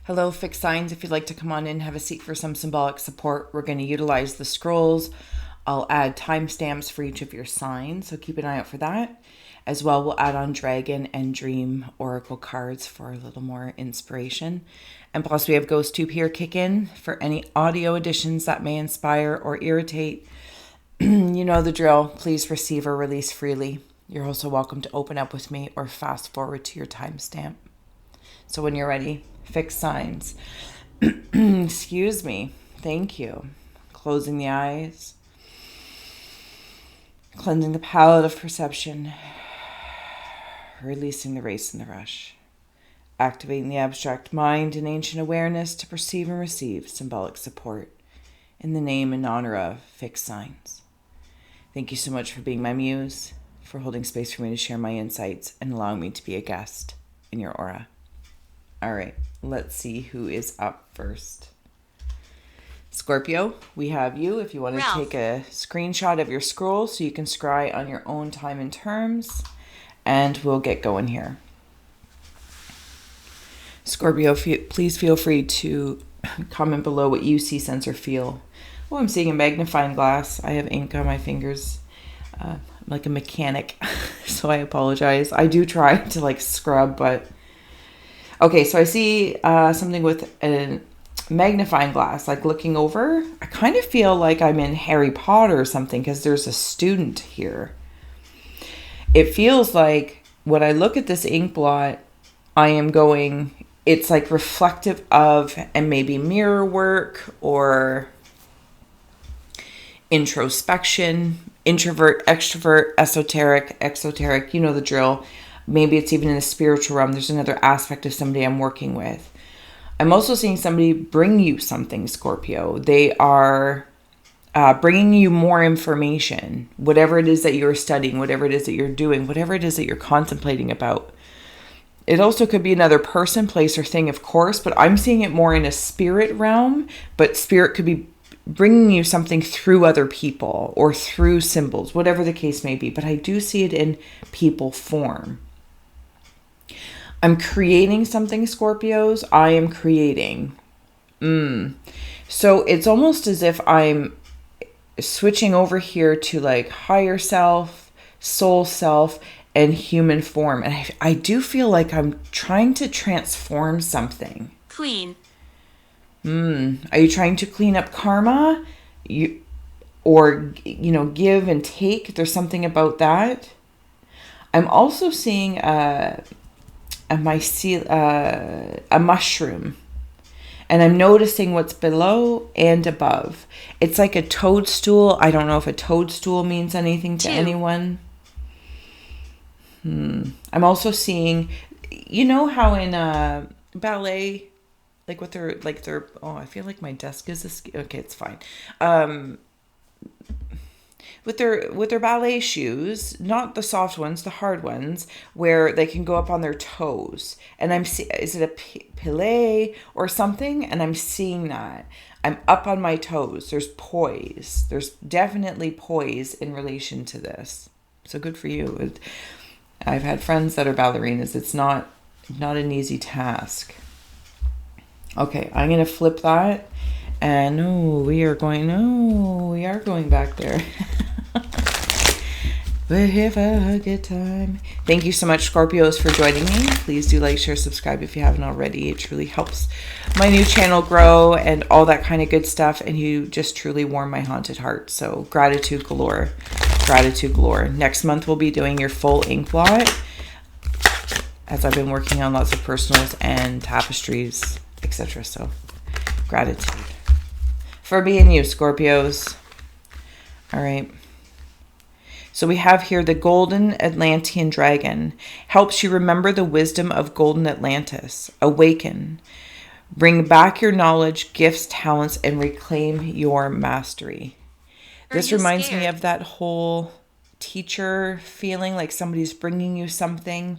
Hello, fixed signs. If you'd like to come on in, have a seat for some symbolic support. We're going to utilize the scrolls. I'll add timestamps for each of your signs, so keep an eye out for that. As well, we'll add on Dragon and Dream Oracle cards for a little more inspiration. And plus, we have Ghost Tube here kick in for any audio additions that may inspire or irritate. You know the drill. Please receive or release freely. You're also welcome to open up with me or fast forward to your timestamp. So when you're ready, fixed signs. Excuse me. Thank you. Closing the eyes. Cleansing the palette of perception. Releasing the race and the rush. Activating the abstract mind and ancient awareness to perceive and receive symbolic support in the name and honor of fixed signs. Thank you so much for being my muse, for holding space for me to share my insights and allowing me to be a guest in your aura. All right, let's see who is up first. Scorpio, we have you. If you want to take a screenshot of your scroll so you can scry on your own time and terms, and we'll get going here. Scorpio, please feel free to comment below what you see, sense, or feel. Oh, I'm seeing a magnifying glass. I have ink on my fingers. I'm like a mechanic, so I apologize. I do try to scrub, but... Okay, so I see something with a magnifying glass, looking over. I kind of feel like I'm in Harry Potter or something because there's a student here. It feels like when I look at this ink blot, I am going... It's reflective of and maybe mirror work or introspection, introvert, extrovert, esoteric, exoteric, you know the drill. Maybe it's even in the spiritual realm. There's another aspect of somebody I'm working with. I'm also seeing somebody bring you something, Scorpio. They are bringing you more information, whatever it is that you're studying, whatever it is that you're doing, whatever it is that you're contemplating about. It also could be another person, place, or thing, of course, but I'm seeing it more in a spirit realm. But spirit could be bringing you something through other people or through symbols, whatever the case may be. But I do see it in people form. I'm creating something, Scorpios. I am creating. So it's almost as if I'm switching over here to higher self, soul self, and human form. And I do feel like I'm trying to transform something. Clean. Are you trying to clean up karma? Or give and take? There's something about that. I'm also seeing a mushroom. And I'm noticing what's below and above. It's like a toadstool. I don't know if a toadstool means anything to anyone. I'm also seeing, you know how in ballet, with their, oh, I feel like my desk is, okay, it's fine. With their ballet shoes, not the soft ones, the hard ones, where they can go up on their toes. And is it a pilet or something? And I'm seeing that. I'm up on my toes. There's poise. There's definitely poise in relation to this. So good for you. I've had friends that are ballerinas. It's not an easy task. Okay, I'm going to flip that. And we are going back there. We're here for a good time. Thank you so much, Scorpios, for joining me. Please do like, share, subscribe if you haven't already. It truly helps my new channel grow and all that kind of good stuff. And you just truly warm my haunted heart. So gratitude galore. Gratitude galore. Next month, we'll be doing your full ink blot, as I've been working on lots of personals and tapestries, etc. So gratitude for being you, Scorpios. All right. So we have here the Golden Atlantean Dragon. Helps you remember the wisdom of Golden Atlantis. Awaken. Bring back your knowledge, gifts, talents, and reclaim your mastery. This reminds me of that whole teacher feeling, like somebody's bringing you something,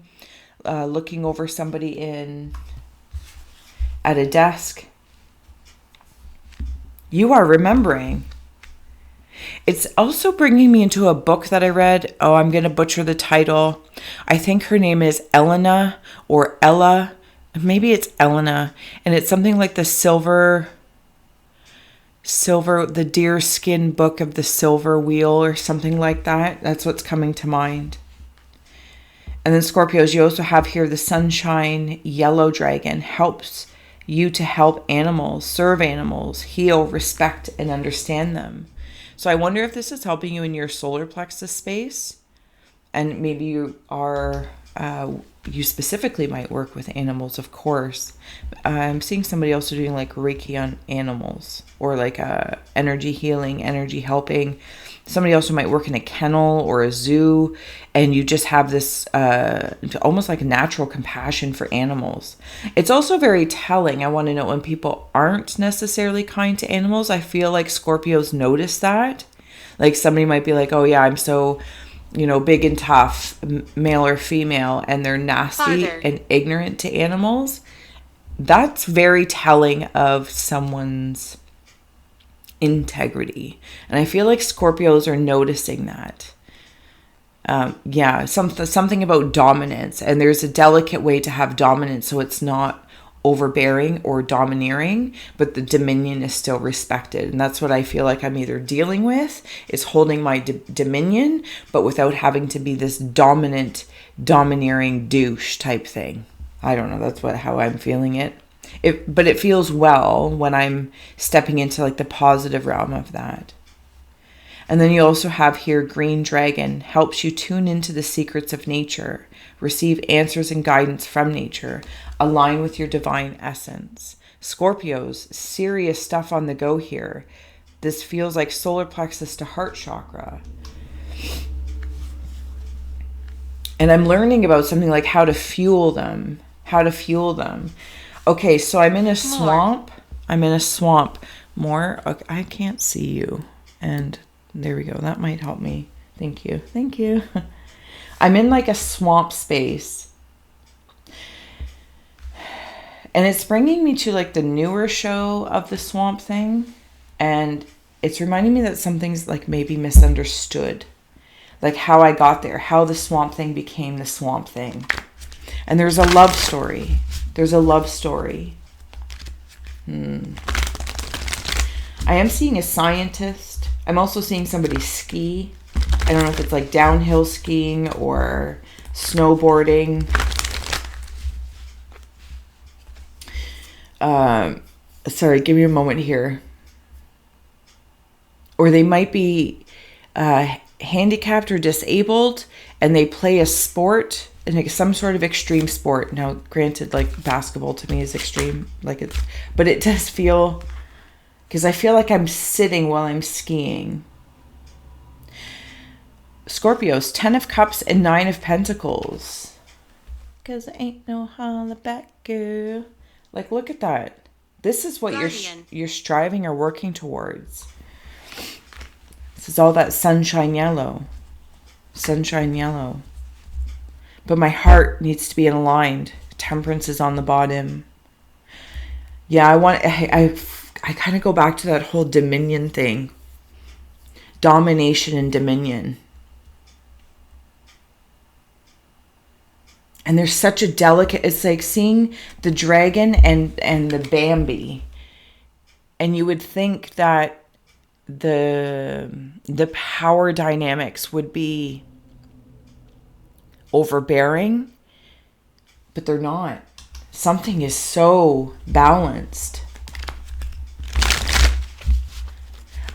looking over somebody at a desk. You are remembering. It's also bringing me into a book that I read. Oh, I'm going to butcher the title. I think her name is Elena or Ella maybe it's Elena, and it's something like the the deer skin book of the silver wheel or something like that. That's what's coming to mind. And then Scorpios, you also have here the sunshine yellow dragon, helps you to help animals, serve animals, heal, respect, and understand them. So I wonder if this is helping you in your solar plexus space. And maybe you are, you specifically might work with animals, of course. I'm seeing somebody also doing like Reiki on animals, or like energy healing, energy helping. Somebody also might work in a kennel or a zoo, and you just have this almost like natural compassion for animals. It's also very telling. I want to know when people aren't necessarily kind to animals. I feel like Scorpios notice that. Like somebody might be like, oh yeah, I'm so, big and tough, male or female, and they're nasty and ignorant to animals. That's very telling of someone's integrity. And I feel like Scorpios are noticing that. Something about dominance. And there's a delicate way to have dominance so it's not overbearing or domineering, but the dominion is still respected. And that's what I feel like I'm either dealing with, is holding my dominion, but without having to be this dominant, domineering douche type thing. I don't know. That's how I'm feeling it. But it feels well when I'm stepping into like the positive realm of that. And then you also have here green dragon, helps you tune into the secrets of nature, receive answers and guidance from nature, align with your divine essence. Scorpios, serious stuff on the go here. This feels like solar plexus to heart chakra. And I'm learning about something like how to fuel them. Okay, so I'm in a swamp. More. Okay, I can't see you. And there we go. That might help me. Thank you. I'm in like a swamp space. And it's bringing me to like the newer show of the swamp thing. And it's reminding me that something's like maybe misunderstood. Like how I got there. How the swamp thing became the swamp thing. And there's a love story. I am seeing a scientist. I'm also seeing somebody ski. I don't know if it's like downhill skiing or snowboarding. Sorry, give me a moment here. Or they might be handicapped or disabled, and they play a sport, and some sort of extreme sport. Now, granted, like basketball to me is extreme, but it does feel, because I feel like I'm sitting while I'm skiing. Scorpios, 10 of Cups and 9 of Pentacles. Because there ain't no holla back, girl. Like, look at that. This is what you're striving or working towards. This is all that sunshine yellow. But my heart needs to be aligned. Temperance is on the bottom. Yeah, I kind of go back to that whole dominion thing. Domination and dominion. And there's such a delicate, it's like seeing the dragon and the Bambi. And you would think that the power dynamics would be overbearing, but they're not. Something is so balanced.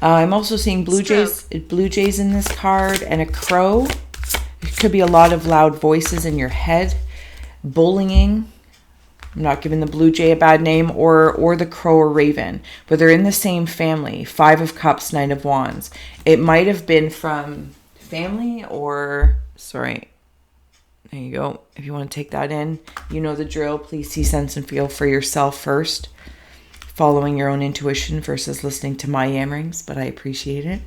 I'm also seeing blue jays in this card, and a crow. It could be a lot of loud voices in your head, bullying. I'm not giving the blue jay a bad name, or the crow or raven, but they're in the same family. 5 of Cups, 9 of Wands. It might have been from family sorry. There you go. If you want to take that in, you know the drill. Please see, sense, and feel for yourself first. Following your own intuition versus listening to my yammerings, but I appreciate it.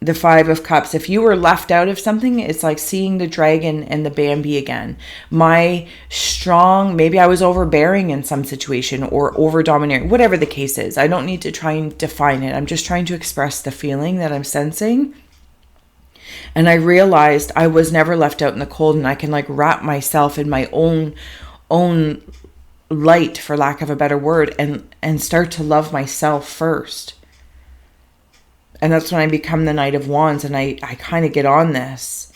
The 5 of Cups. If you were left out of something, it's like seeing the dragon and the Bambi again. Maybe I was overbearing in some situation or over domineering, whatever the case is. I don't need to try and define it. I'm just trying to express the feeling that I'm sensing. And I realized I was never left out in the cold, and I can like wrap myself in my own own light, for lack of a better word, and start to love myself first. And that's when I become the Knight of Wands, and I kind of get on this.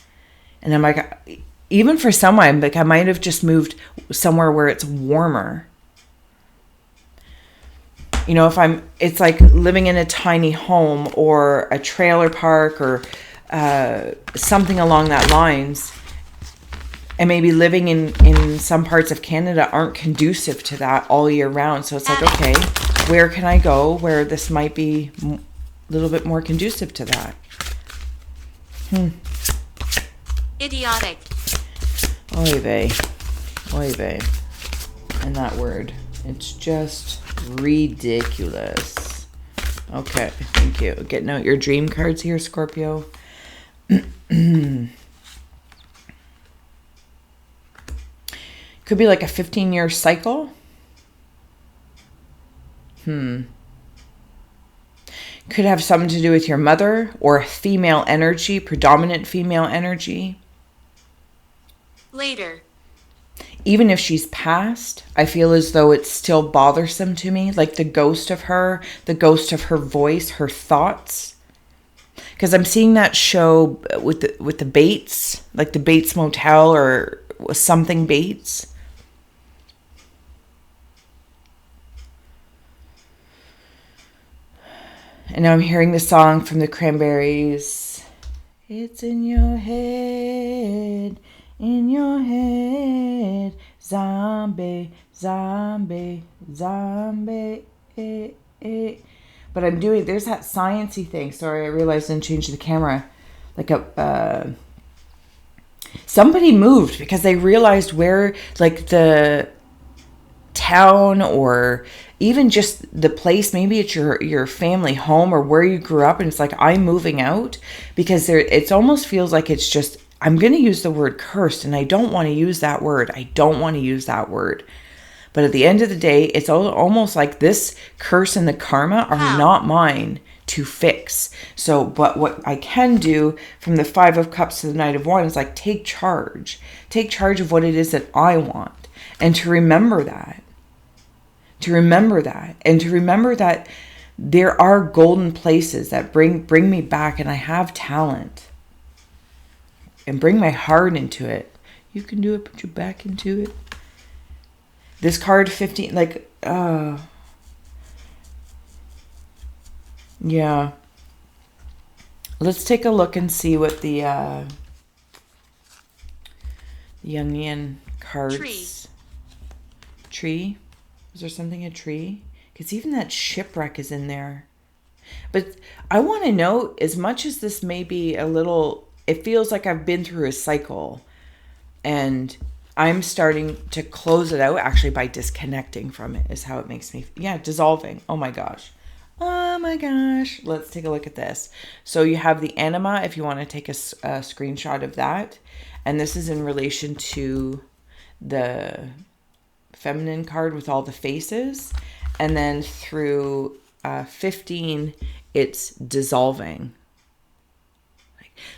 And I'm like, even for someone, like I might have just moved somewhere where it's warmer. You know, it's like living in a tiny home or a trailer park or something along that lines. And maybe living in some parts of Canada aren't conducive to that all year round. So it's like, okay, where can I go where this might be a little bit more conducive to that? Idiotic. Oy vey. Oy vey. And that word. It's just ridiculous. Okay, thank you. Getting out your dream cards here, Scorpio. Could be like a 15-year cycle. Could have something to do with your mother or a female energy, predominant female energy. Later. Even if she's passed, I feel as though it's still bothersome to me. Like the ghost of her voice, her thoughts. Because I'm seeing that show with the Bates, like the Bates Motel or something Bates. And now I'm hearing the song from the Cranberries. It's in your head, zombie, zombie, zombie. But I'm doing, there's that sciencey thing. Sorry, I realized I didn't change the camera. Like somebody moved because they realized where, like the town or even just the place, maybe it's your family home or where you grew up, and it's like, I'm moving out because it almost feels like it's just, I'm going to use the word cursed, and I don't want to use that word. But at the end of the day, it's almost like this curse and the karma are not mine to fix. So, but what I can do from the 5 of Cups to the Knight of Wands is like take charge of what it is that I want, and to remember that. And to remember that there are golden places that bring me back, and I have talent. And bring my heart into it. You can do it, put your back into it. This card 15, like, yeah. Let's take a look and see what the Jungian cards. Tree. Is there something a tree? Because even that shipwreck is in there. But I want to know, as much as this may be a little, it feels like I've been through a cycle, and I'm starting to close it out actually by disconnecting from it is how it makes me. Yeah, dissolving. Oh my gosh. Let's take a look at this. So you have the anima, if you want to take a screenshot of that. And this is in relation to the feminine card with all the faces. And then through 15, it's dissolving.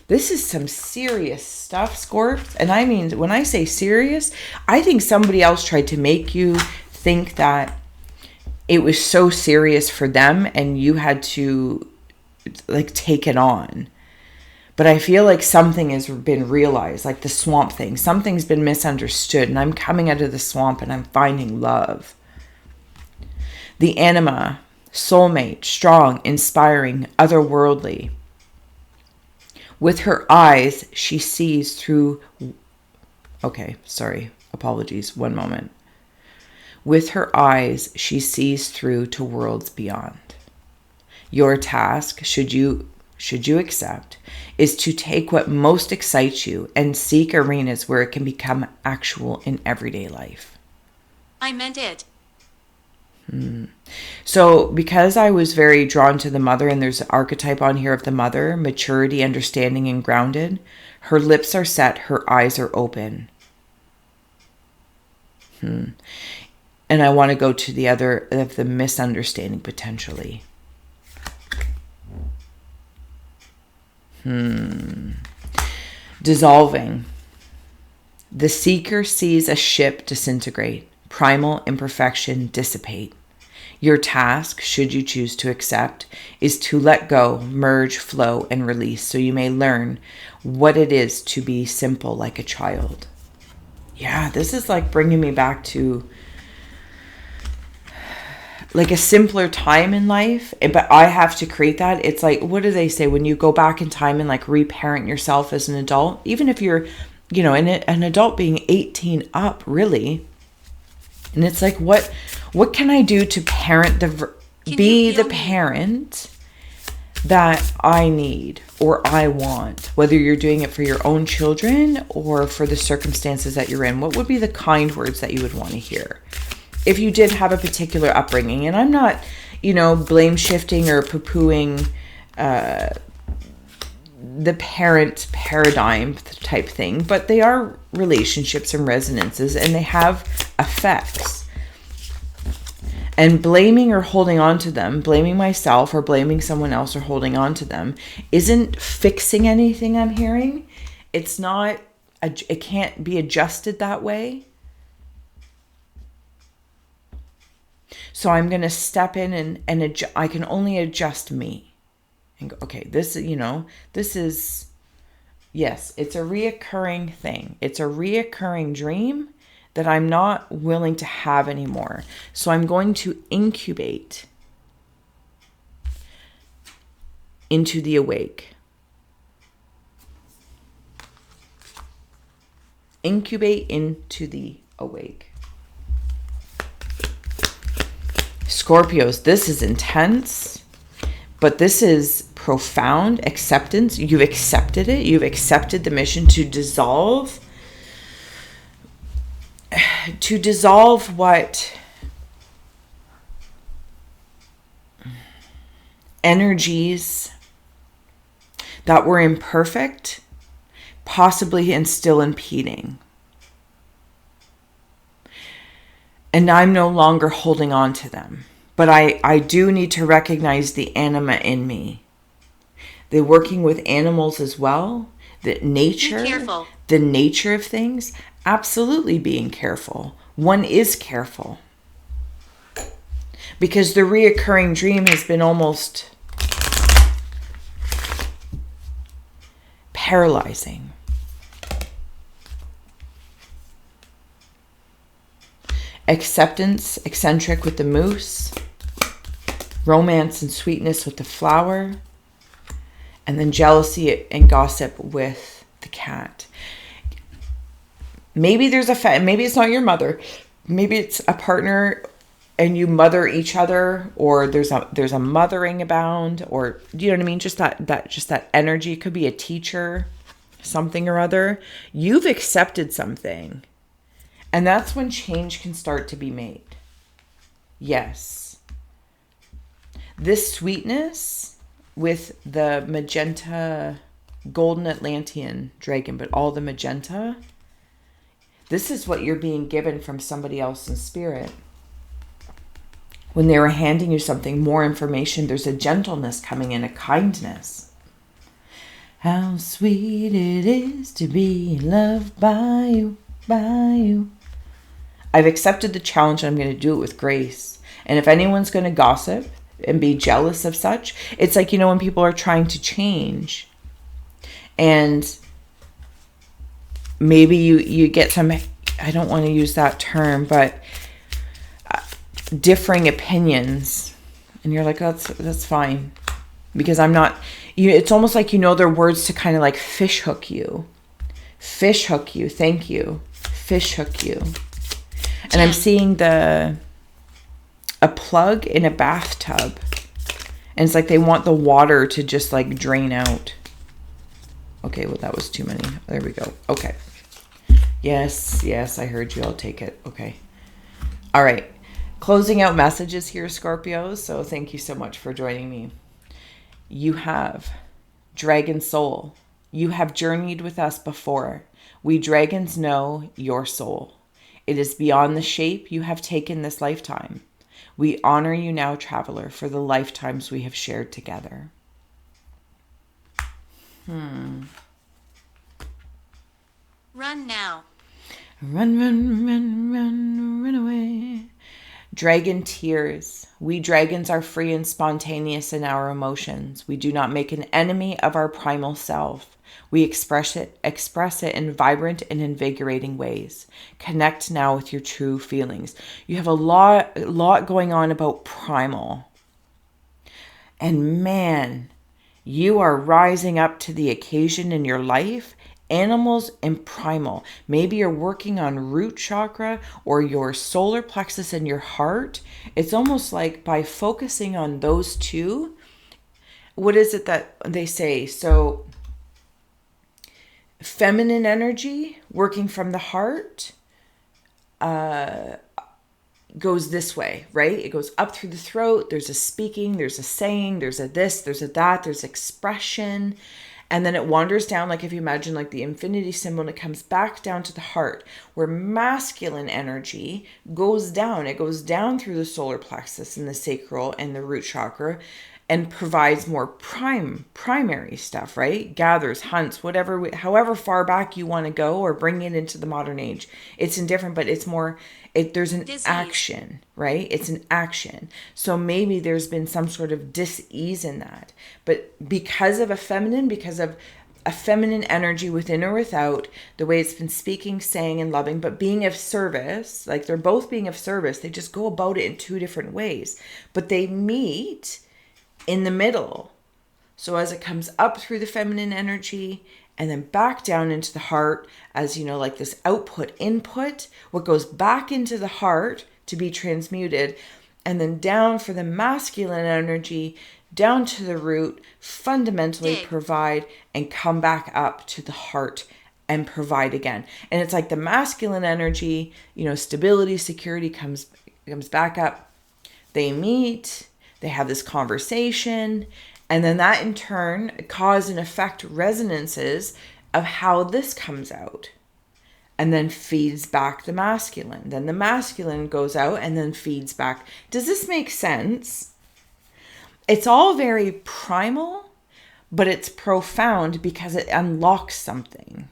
This is some serious stuff, Scorps. And I mean, when I say serious, I think somebody else tried to make you think that it was so serious for them and you had to like take it on. But I feel like something has been realized, like the swamp thing. Something's been misunderstood, and I'm coming out of the swamp and I'm finding love. The anima, soulmate, strong, inspiring, otherworldly. With her eyes, she sees through... Okay, sorry. Apologies. One moment. With her eyes, she sees through to worlds beyond. Your task, should you accept, is to take what most excites you and seek arenas where it can become actual in everyday life. I meant it. So because I was very drawn to the mother, and there's an archetype on here of the mother, maturity, understanding, and grounded, her lips are set, her eyes are open. And I want to go to the other of the misunderstanding potentially. Dissolving. The seeker sees a ship disintegrate, primal imperfection dissipate. Your task, should you choose to accept, is to let go, merge, flow, and release so you may learn what it is to be simple like a child. Yeah, this is like bringing me back to like a simpler time in life, but I have to create that. It's like, what do they say? When you go back in time and like reparent yourself as an adult, even if you're, an adult being 18 up, really. And it's like, what can I do to parent be the parent that I need or I want, whether you're doing it for your own children or for the circumstances that you're in? What would be the kind words that you would want to hear if you did have a particular upbringing? And I'm not, blame shifting or poo-pooing the parent paradigm type thing, but they are relationships and resonances, and they have effects. And blaming or holding on to them, blaming myself or blaming someone else or holding on to them, isn't fixing anything. I'm hearing it's not, it can't be adjusted that way. So I'm going to step in and I can only adjust me and go, okay, this is, yes, it's a reoccurring thing. It's a reoccurring dream that I'm not willing to have anymore. So I'm going to incubate into the awake. Incubate into the awake. Scorpios, this is intense, but this is profound acceptance. You've accepted it. You've accepted the mission to dissolve what energies that were imperfect, possibly and still impeding. And I'm no longer holding on to them. But I do need to recognize the anima in me. They're working with animals as well. The nature, the nature of things. Absolutely being careful. One is careful. Because the reoccurring dream has been almost paralyzing. Acceptance, eccentric with the moose. Romance and sweetness with the flower. And then jealousy and gossip with the cat. Maybe there's maybe it's not your mother. Maybe it's a partner and you mother each other, or there's a mothering abound, or do you know what I mean? Just that energy. It could be a teacher, something or other. You've accepted something. And that's when change can start to be made. Yes. This sweetness with the magenta, golden Atlantean dragon, but all the magenta, this is what you're being given from somebody else in spirit. When they were handing you something, more information, there's a gentleness coming in, a kindness. How sweet it is to be loved by you, by you. I've accepted the challenge and I'm going to do it with grace. And if anyone's going to gossip and be jealous of such, it's like, when people are trying to change and maybe you get some, I don't want to use that term, but differing opinions, and you're like, that's fine, because I'm not, it's almost like their words to kind of like fish hook you, thank you, fish hook you. And I'm seeing a plug in a bathtub, and it's like they want the water to just like drain out. Okay, well, that was too many. There we go. Okay. Yes, I heard you. I'll take it. Okay. All right. Closing out messages here, Scorpios. So thank you so much for joining me. You have dragon soul. You have journeyed with us before. We dragons know your soul. It is beyond the shape you have taken this lifetime. We honor you now, traveler, for the lifetimes we have shared together. Run now. Run, run, run, run, run away. Dragon tears. We dragons are free and spontaneous in our emotions. We do not make an enemy of our primal self. We express it in vibrant and invigorating ways. Connect now with your true feelings. You have a lot going on about primal. And man, you are rising up to the occasion in your life. Animals and primal. Maybe you're working on root chakra or your solar plexus in your heart. It's almost like by focusing on those two, what is it that they say? So feminine energy working from the heart goes this way, right? It goes up through the throat. There's a speaking, there's a saying, there's a this, there's a that, there's expression. And then it wanders down, like if you imagine like the infinity symbol, and it comes back down to the heart, where masculine energy goes down. It goes down through the solar plexus and the sacral and the root chakra and provides more primary stuff, right? Gathers, hunts, whatever, however far back you want to go or bring it into the modern age. It's indifferent, but it's more, there's an action, right? It's an action. So maybe there's been some sort of dis-ease in that. But because of a feminine energy within or without, the way it's been speaking, saying, and loving, but being of service, like they're both being of service, they just go about it in two different ways. But they meet in the middle. So as it comes up through the feminine energy and then back down into the heart, as you know, like this output, input, what goes back into the heart to be transmuted, and then down for the masculine energy, down to the root, fundamentally provide and come back up to the heart and provide again. And it's like the masculine energy, you know, stability, security comes back up. They meet, they have this conversation, and then that in turn cause and effect resonances of how this comes out and then feeds back the masculine. Then the masculine goes out and then feeds back. Does this make sense? It's all very primal, but it's profound because it unlocks something.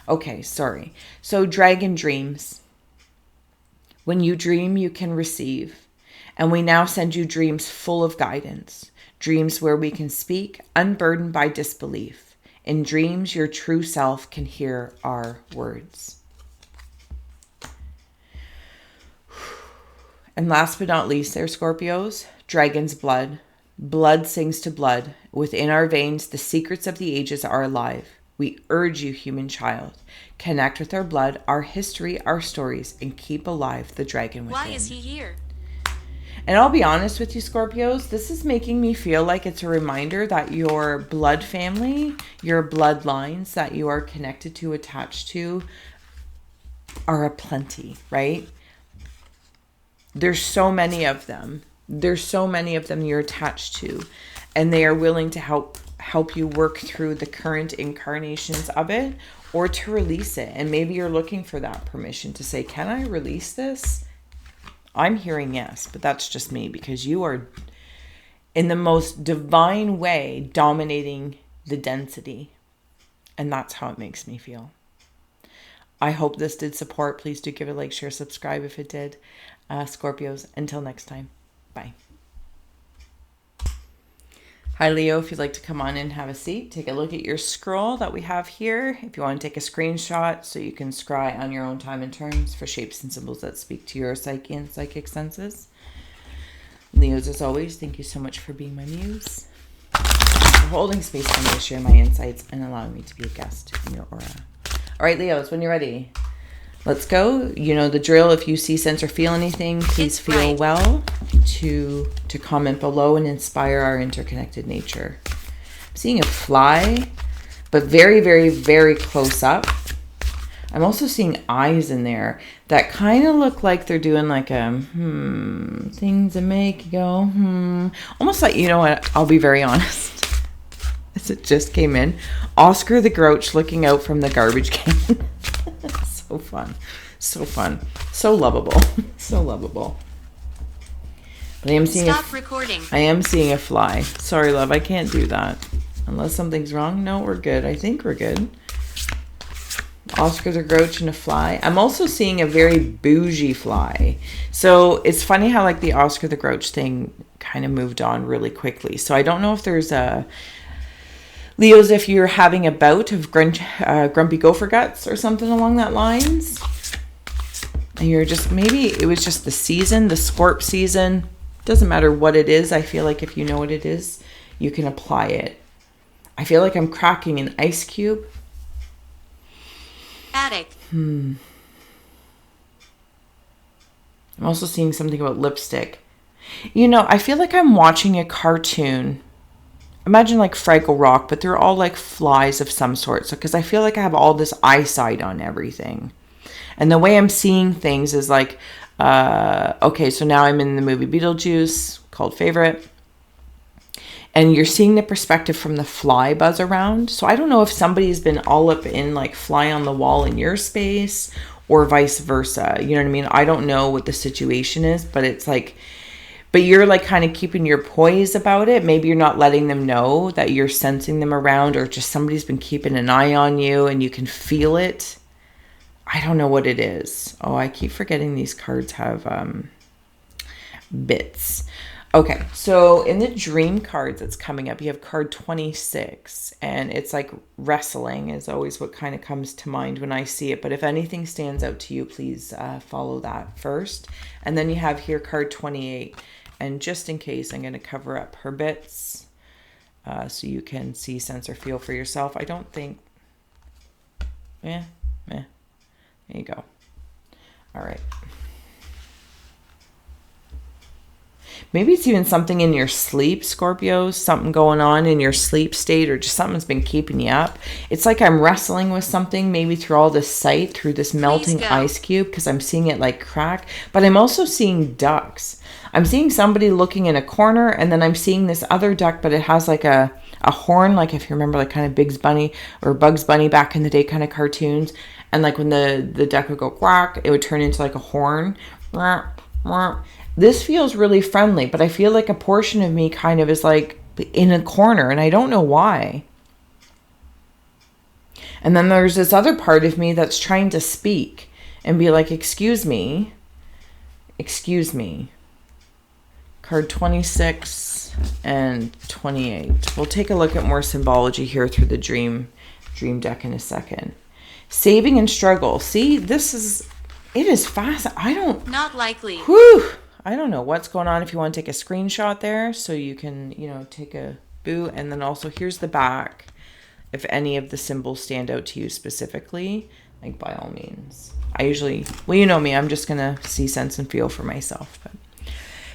Okay, sorry. So dragon dreams. When you dream, you can receive. And we now send you dreams full of guidance. Dreams where we can speak, unburdened by disbelief. In dreams, your true self can hear our words. And last but not least, there, Scorpios, dragon's blood. Blood sings to blood. Within our veins, the secrets of the ages are alive. We urge you, human child, connect with our blood, our history, our stories, and keep alive the dragon within. Why is he here? And I'll be honest with you, Scorpios, this is making me feel like it's a reminder that your blood family, your bloodlines that you are connected to, attached to, are aplenty, right? There's so many of them. There's so many of them you're attached to, and they are willing to help you work through the current incarnations of it or to release it. And maybe you're looking for that permission to say, can I release this? I'm hearing yes, but that's just me, because you are in the most divine way dominating the density. And that's how it makes me feel. I hope this did support. Please do give it a like, share, subscribe if it did. Scorpios, until next time. Bye. Hi, Leo. If you'd like to come on and have a seat, take a look at your scroll that we have here. If you want to take a screenshot so you can scry on your own time and terms for shapes and symbols that speak to your psyche and psychic senses. Leos, as always, thank you so much for being my muse, for holding space for me to share my insights and allowing me to be a guest in your aura. All right, Leos, when you're ready, let's go. You know the drill. If you see, sense, or feel anything, please feel well to comment below and inspire our interconnected nature. I'm seeing a fly, but very, very, very close up. I'm also seeing eyes in there that kind of look like they're doing like a things that make you go almost like, you know what, I'll be very honest, as it just came in, Oscar the Grouch looking out from the garbage can. So fun, so lovable, so lovable. But I am seeing Stop recording. I am seeing a fly. Sorry, love, I can't do that unless something's wrong. No, we're good. I think we're good. Oscar the Grouch and a fly. I'm also seeing a very bougie fly. So it's funny how like the Oscar the Grouch thing kind of moved on really quickly. So I don't know if there's a Leos, if you're having a bout of grumpy gopher guts or something along that lines. And you're just, maybe it was just the season, the Scorp season. Doesn't matter what it is. I feel like if you know what it is, you can apply it. I feel like I'm cracking an ice cube. Attic. I'm also seeing something about lipstick. You know, I feel like I'm watching a cartoon. Imagine like Fraggle Rock, but they're all like flies of some sort. So, because I feel like I have all this eyesight on everything. And the way I'm seeing things is like, okay, so now I'm in the movie Beetlejuice, called Favorite. And you're seeing the perspective from the fly buzz around. So I don't know if somebody's been all up in like fly on the wall in your space or vice versa. You know what I mean? I don't know what the situation is, but it's like, but you're like kind of keeping your poise about it. Maybe you're not letting them know that you're sensing them around, or just somebody's been keeping an eye on you and you can feel it. I don't know what it is. Oh, I keep forgetting these cards have bits. Okay, so in the dream cards that's coming up, you have card 26, and it's like wrestling is always what kind of comes to mind when I see it. But if anything stands out to you, please follow that first. And then you have here card 28, and just in case, I'm going to cover up her bits so you can see, sense, or feel for yourself. I don't think, there you go. All right. Maybe it's even something in your sleep, Scorpio, something going on in your sleep state, or just something's been keeping you up. It's like I'm wrestling with something, maybe through all this sight, through this melting ice cube, because I'm seeing it like crack. But I'm also seeing ducks. I'm seeing somebody looking in a corner, and then I'm seeing this other duck, but it has like a horn, like if you remember like kind of Bugs Bunny back in the day kind of cartoons. And like when the duck would go quack, it would turn into like a horn. This feels really friendly, but I feel like a portion of me kind of is like in a corner, and I don't know why. And then there's this other part of me that's trying to speak and be like, excuse me. Card 26 and 28. We'll take a look at more symbology here through the dream deck in a second. Saving and struggle. See, it is fast. Not likely. Whew. I don't know what's going on. If you want to take a screenshot there so you can, take a boo. And then also here's the back. If any of the symbols stand out to you specifically, like by all means. I usually, you know me, I'm just going to see, sense, and feel for myself. But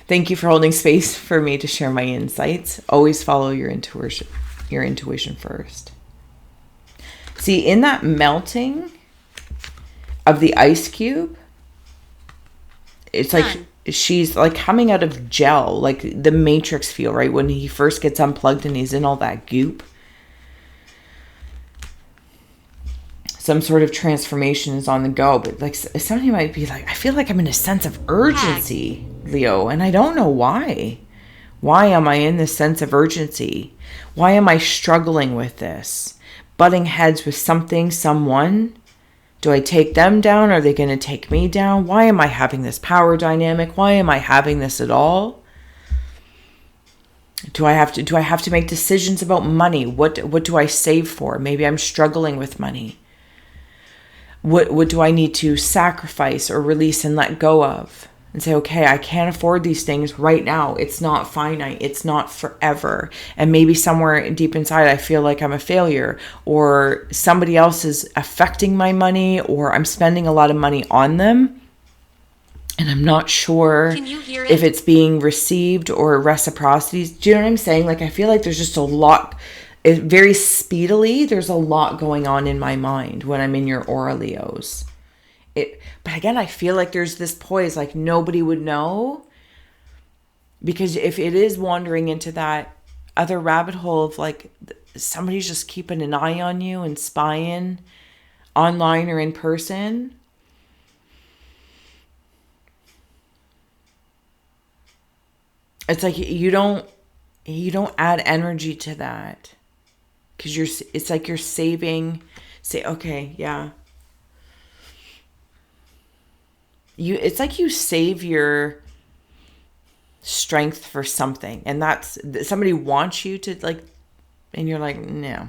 thank you for holding space for me to share my insights. Always follow your intuition first. See, in that melting of the ice cube, it's like she's like coming out of gel, like the Matrix feel, right? When he first gets unplugged and he's in all that goop. Some sort of transformation is on the go, but like somebody might be like, I feel like I'm in a sense of urgency, Leo, and I don't know why. Why am I in this sense of urgency? Why am I struggling with this? Butting heads with something, someone. Do I take them down? Are they going to take me down? Why am I having this power dynamic? Why am I having this at all? Do I have to make decisions about money? What do I save for? Maybe I'm struggling with money. What do I need to sacrifice or release and let go of? And say, okay, I can't afford these things right now. It's not finite. It's not forever. And maybe somewhere deep inside, I feel like I'm a failure, or somebody else is affecting my money, or I'm spending a lot of money on them. And I'm not sure if it's being received or reciprocity. Do you know what I'm saying? Like, I feel like there's just a lot, very speedily, there's a lot going on in my mind when I'm in your aura, Leos. But again, I feel like there's this poise, like nobody would know, because if it is wandering into that other rabbit hole of like somebody's just keeping an eye on you and spying online or in person, it's like you don't add energy to that, because it's like you're saving. Say, okay, yeah, it's like you save your strength for something, and that's somebody wants you to like, and you're like, no.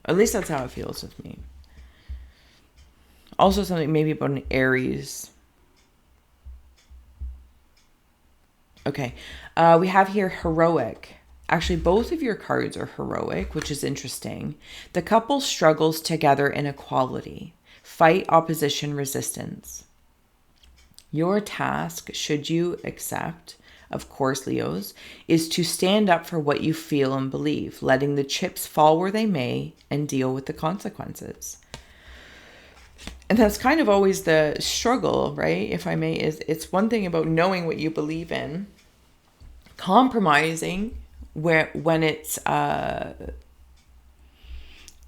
At least that's how it feels with me. Also something maybe about an Aries. Okay. We have here heroic. Actually, both of your cards are heroic, which is interesting. The couple struggles together in equality. Fight opposition resistance. Your task, should you accept, of course, Leos, is to stand up for what you feel and believe, letting the chips fall where they may and deal with the consequences. And that's kind of always the struggle, right? If I may, is it's one thing about knowing what you believe in, compromising when it's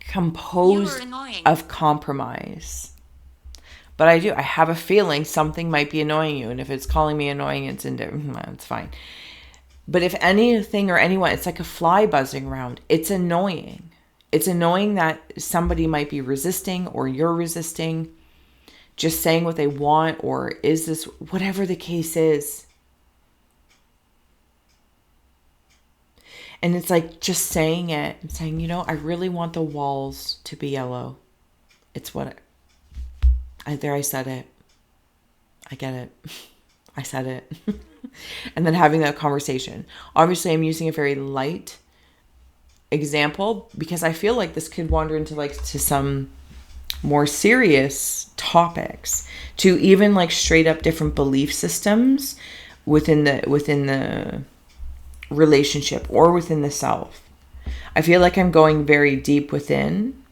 composed of compromise. But I have a feeling something might be annoying you. And if it's calling me annoying, it's fine. But if anything or anyone, it's like a fly buzzing around. It's annoying. It's annoying that somebody might be resisting or you're resisting, just saying what they want, or is this, whatever the case is. And it's like just saying it and saying, I really want the walls to be yellow. It's what I said it. I get it. I said it. And then having that conversation. Obviously, I'm using a very light example because I feel like this could wander into to some more serious topics, to even straight up different belief systems within the relationship or within the self. I feel like I'm going very deep within.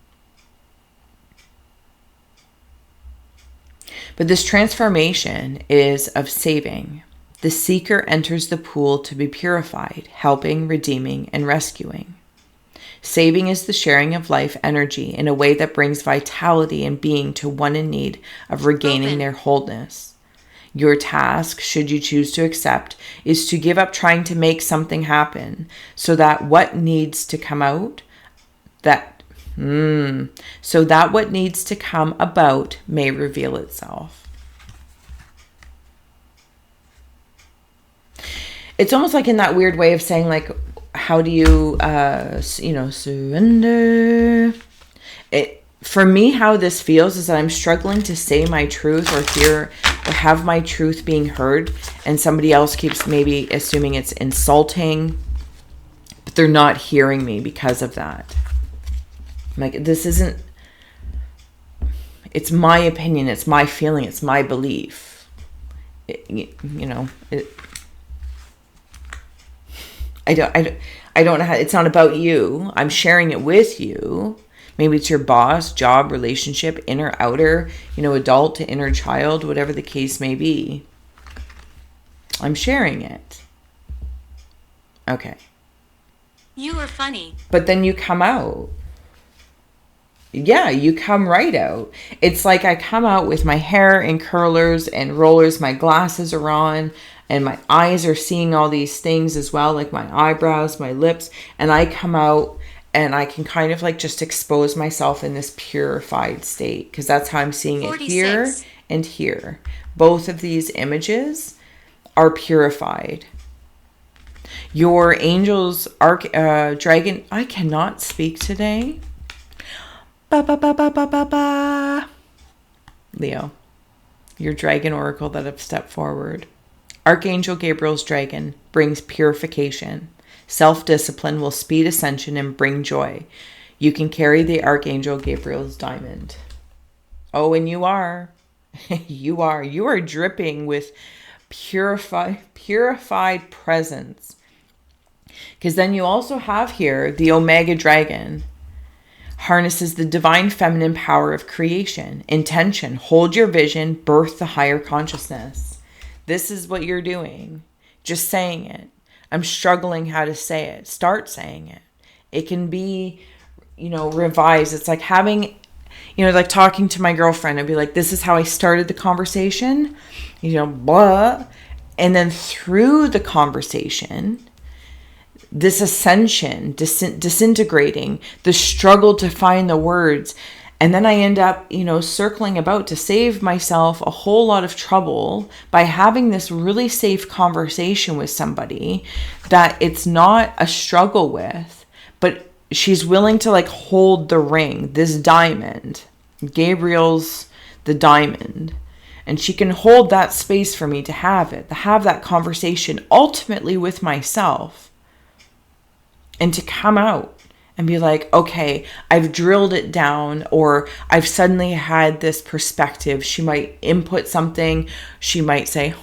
But this transformation is of saving. The seeker enters the pool to be purified, helping, redeeming, and rescuing. Saving is the sharing of life energy in a way that brings vitality and being to one in need of regaining their wholeness. Your task, should you choose to accept, is to give up trying to make something happen so that what needs to come out, so that what needs to come about may reveal itself. It's almost like in that weird way of saying how do you, surrender? For me, how this feels is that I'm struggling to say my truth or hear or have my truth being heard, and somebody else keeps maybe assuming it's insulting, but they're not hearing me because of that. This isn't, it's my opinion, it's my feeling, it's my belief. I don't know how, it's not about you. I'm sharing it with you. Maybe it's your boss, job, relationship, inner, outer, adult to inner child, whatever the case may be. I'm sharing it. Okay. You are funny. But then you come out. Yeah, you come right out. It's like I come out with my hair in curlers and rollers, my glasses are on, and my eyes are seeing all these things as well, like my eyebrows, my lips, and I come out and I can kind of just expose myself in this purified state, because that's how I'm seeing 46. It here and here. Both of these images are purified. Your angels, dragon, I cannot speak today. Leo, your dragon oracle that have stepped forward. Archangel Gabriel's dragon brings purification. Self-discipline will speed ascension and bring joy. You can carry the Archangel Gabriel's diamond. Oh, and you are. You are dripping with purified presence. Because then you also have here the Omega dragon. Harnesses the divine feminine power of creation. Intention. Hold your vision. Birth the higher consciousness. This is what you're doing. Just saying it. I'm struggling how to say it. Start saying it. It can be, revised. It's like having, like talking to my girlfriend. I'd be like, this is how I started the conversation. Blah. And then through the conversation, this ascension, disintegrating, the struggle to find the words, And then I end up, circling about to save myself a whole lot of trouble by having this really safe conversation with somebody that it's not a struggle with, but she's willing to like hold the ring, this diamond. Gabriel's the diamond. And she can hold that space for me to have it, to have that conversation ultimately with myself. And to come out and be like, okay, I've drilled it down, or I've suddenly had this perspective. She might input something. She might say,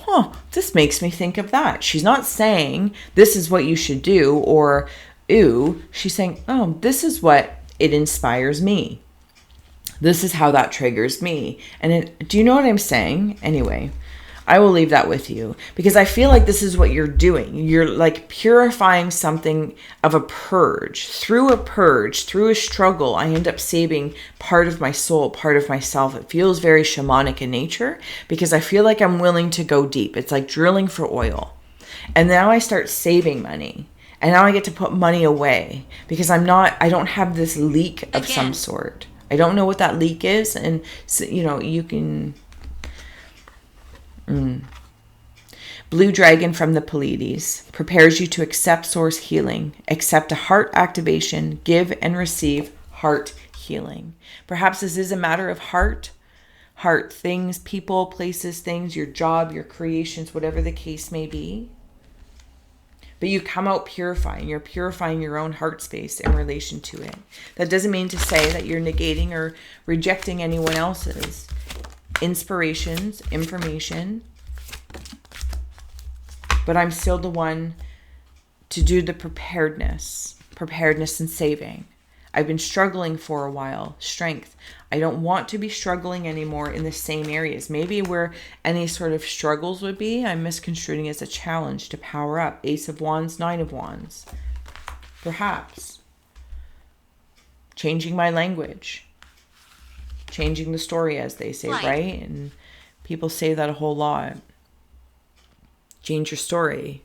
this makes me think of that. She's not saying this is what you should do, or ooh, she's saying, oh, this is what it inspires me. This is how that triggers me. And do you know what I'm saying? Anyway, I will leave that with you, because I feel like this is what you're doing. You're like purifying something of a purge. Through a struggle, I end up saving part of my soul, part of myself. It feels very shamanic in nature because I feel like I'm willing to go deep. It's like drilling for oil. And now I start saving money. And now I get to put money away because I don't have this leak of some sort. I don't know what that leak is. And, so, you can... Blue Dragon from the Pleiades prepares you to accept source healing, accept a heart activation, give and receive heart healing. Perhaps this is a matter of heart things, people, places, things, your job, your creations, whatever the case may be. But you come out purifying. You're purifying your own heart space in relation to it. That doesn't mean to say that you're negating or rejecting anyone else's inspirations, information. But I'm still the one to do the preparedness and saving. I've been struggling for a while. Strength. I don't want to be struggling anymore in the same areas. Maybe where any sort of struggles would be, I'm misconstruing as a challenge to power up. Ace of Wands, Nine of Wands. Perhaps. Changing my language. Changing the story, as they say, right? And people say that a whole lot. Change your story.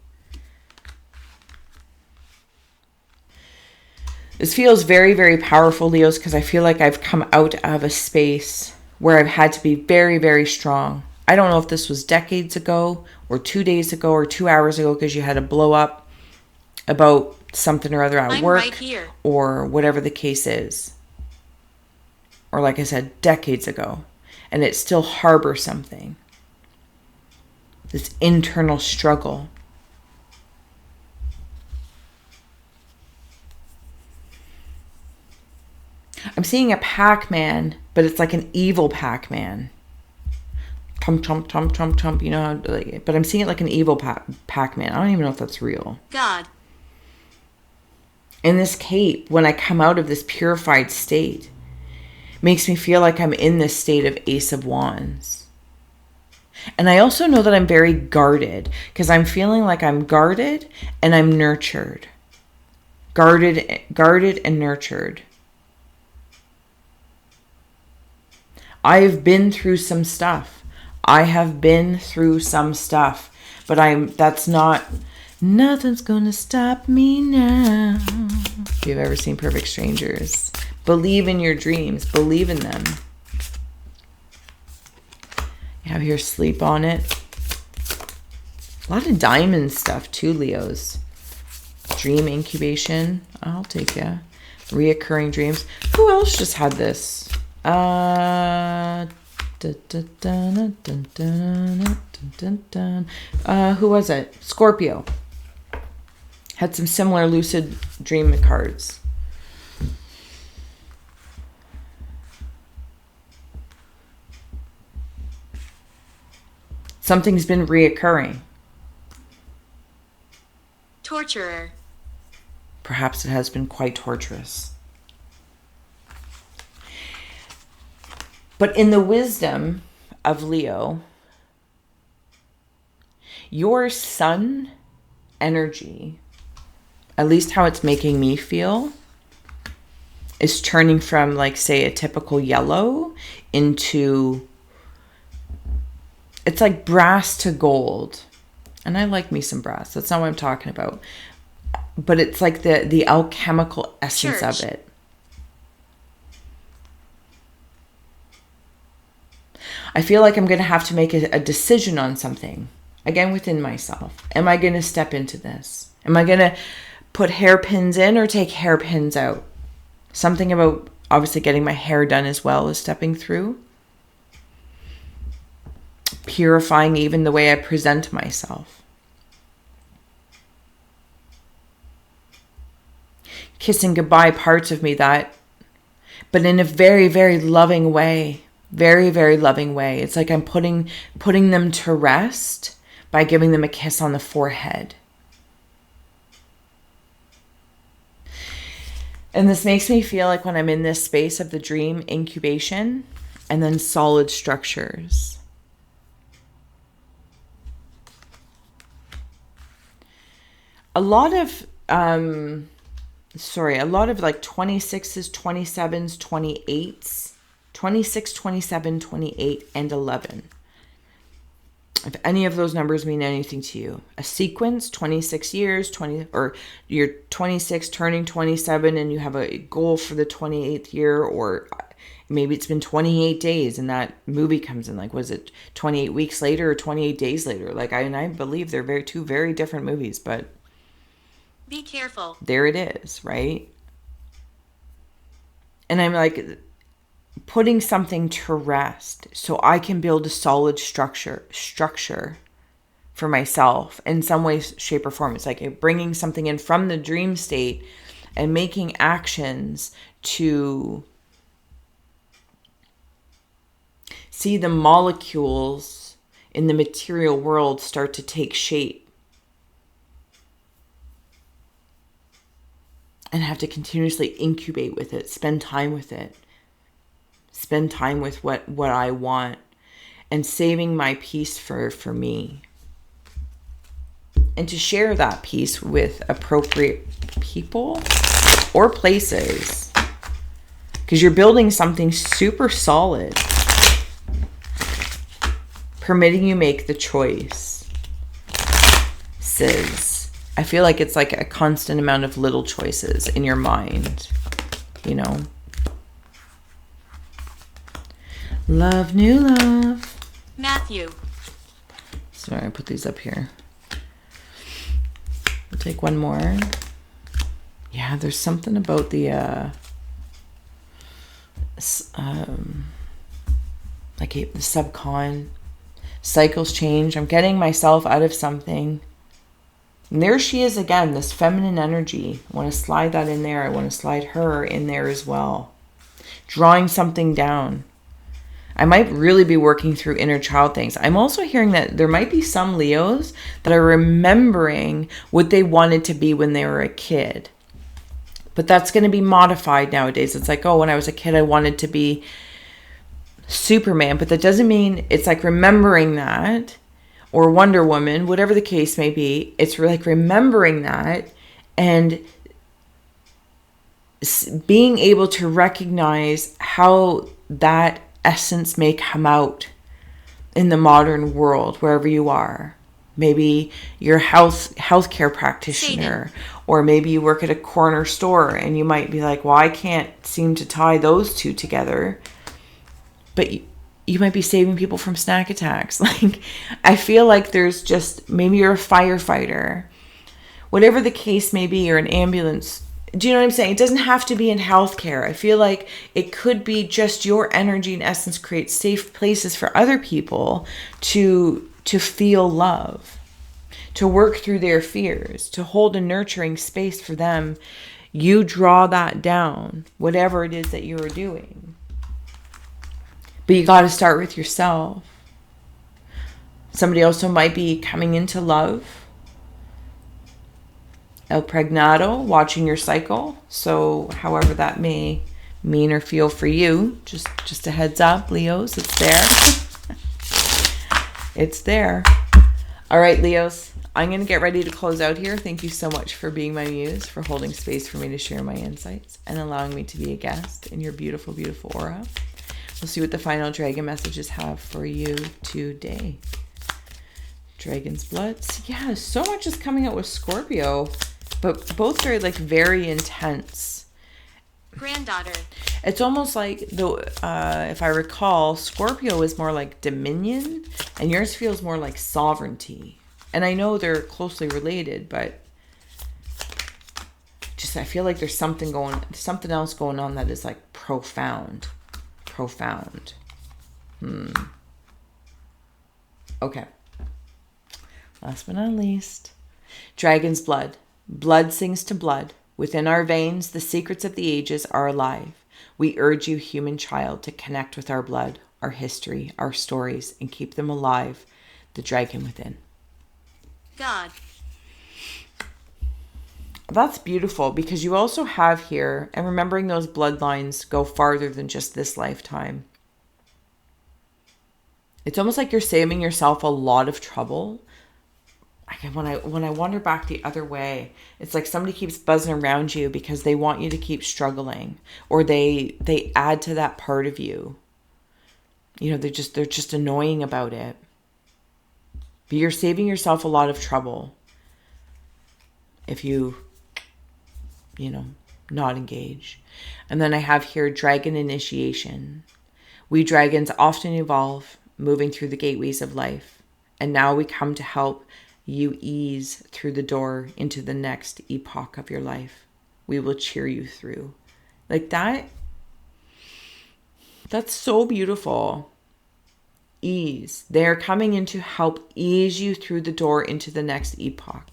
This feels very, very powerful, Leos, because I feel like I've come out of a space where I've had to be very, very strong. I don't know if this was decades ago or 2 days ago or 2 hours ago because you had a blow up about something or other at work or whatever the case is. Or like I said, decades ago. And it still harbors something. This internal struggle. I'm seeing a Pac-Man, but it's like an evil Pac-Man. Chomp, chomp, chomp, chomp, chomp. You know, but I'm seeing it like an evil Pac-Man. I don't even know if that's real. God. In this cape, when I come out of this purified state, makes me feel like I'm in this state of Ace of Wands. And I also know that I'm very guarded, because I'm feeling like I'm guarded and I'm nurtured. Guarded and nurtured. I've been through some stuff. But nothing's gonna stop me now. If you've ever seen Perfect Strangers, believe in your dreams, believe in them. You have your sleep on it. A lot of diamond stuff too, Leos. Dream incubation. I'll take ya. Reoccurring dreams. Who else just had this? Who was it? Scorpio. Had some similar lucid dream cards. Something's been reoccurring. Torturer. Perhaps it has been quite torturous. But in the wisdom of Leo, your sun energy, at least how it's making me feel, is turning from, like, say, a typical yellow into, it's like brass to gold. And I like me some brass. That's not what I'm talking about. But it's like the alchemical essence of it. I feel like I'm going to have to make a decision on something, again, within myself. Am I going to step into this? Am I going to put hairpins in or take hairpins out? Something about obviously getting my hair done as well as stepping through. Purifying even the way I present myself. Kissing goodbye parts of me but in a very, very loving way. Very, very loving way. It's like I'm putting them to rest by giving them a kiss on the forehead. And this makes me feel like when I'm in this space of the dream incubation and then solid structures. A lot of like 26s, 27s, 28s, 26, 27, 28, and 11. If any of those numbers mean anything to you. A sequence, 26 years, or you're 26 turning 27 and you have a goal for the 28th year, or maybe it's been 28 days and that movie comes in. Like, was it 28 weeks later or 28 days later? Like, I believe they're two very different movies, but be careful. There it is, right? And I'm like putting something to rest so I can build a solid structure for myself in some way, shape, or form. It's like bringing something in from the dream state and making actions to see the molecules in the material world start to take shape. And have to continuously incubate with it, spend time with it. Spend time with what I want. And saving my peace for me. And to share that peace with appropriate people or places. Because you're building something super solid. Permitting you make the choice. I feel like it's like a constant amount of little choices in your mind, you know. Love, new love. Matthew. Sorry, I put these up here. We'll take one more. Yeah, there's something about the like the subcon. Cycles change. I'm getting myself out of something. And there she is again, this feminine energy. I want to slide that in there. I want to slide her in there as well. Drawing something down. I might really be working through inner child things. I'm also hearing that there might be some Leos that are remembering what they wanted to be when they were a kid. But that's going to be modified nowadays. It's like, oh, when I was a kid, I wanted to be Superman. But that doesn't mean it's like remembering that. Or Wonder Woman, whatever the case may be, it's like remembering that and being able to recognize how that essence may come out in the modern world, wherever you are. Maybe you're a healthcare practitioner, or maybe you work at a corner store and you might be like, well, I can't seem to tie those two together. But you might be saving people from snack attacks. Like, I feel like there's just, maybe you're a firefighter. Whatever the case may be, you're an ambulance. Do you know what I'm saying? It doesn't have to be in healthcare. I feel like it could be just your energy and essence creates safe places for other people to feel love, to work through their fears, to hold a nurturing space for them. You draw that down, whatever it is that you are doing. But you got to start with yourself. Somebody also might be coming into love. El Pregnado, watching your cycle. So however that may mean or feel for you, just a heads up, Leos, it's there. It's there. All right, Leos, I'm going to get ready to close out here. Thank you so much for being my muse, for holding space for me to share my insights and allowing me to be a guest in your beautiful, beautiful aura. We'll see what the final dragon messages have for you today. Dragon's blood. Yeah, so much is coming out with Scorpio, but both are like very intense. Granddaughter. It's almost like, if I recall, Scorpio is more like dominion, and yours feels more like sovereignty. And I know they're closely related, but just I feel like there's something else going on that is like profound. Okay. Last but not least, dragon's blood. Blood sings to blood. Within our veins, the secrets of the ages are alive. We urge you, human child, to connect with our blood, our history, our stories, and keep them alive. The dragon within. God. That's beautiful, because you also have here, and remembering those bloodlines go farther than just this lifetime. It's almost like you're saving yourself a lot of trouble. When I wander back the other way, it's like somebody keeps buzzing around you because they want you to keep struggling, or they add to that part of you. You know, they're just annoying about it. But you're saving yourself a lot of trouble if you not engage. And then I have here dragon initiation. We dragons often evolve, moving through the gateways of life. And now we come to help you ease through the door into the next epoch of your life. We will cheer you through. Like that. That's so beautiful. Ease. They're coming in to help ease you through the door into the next epoch.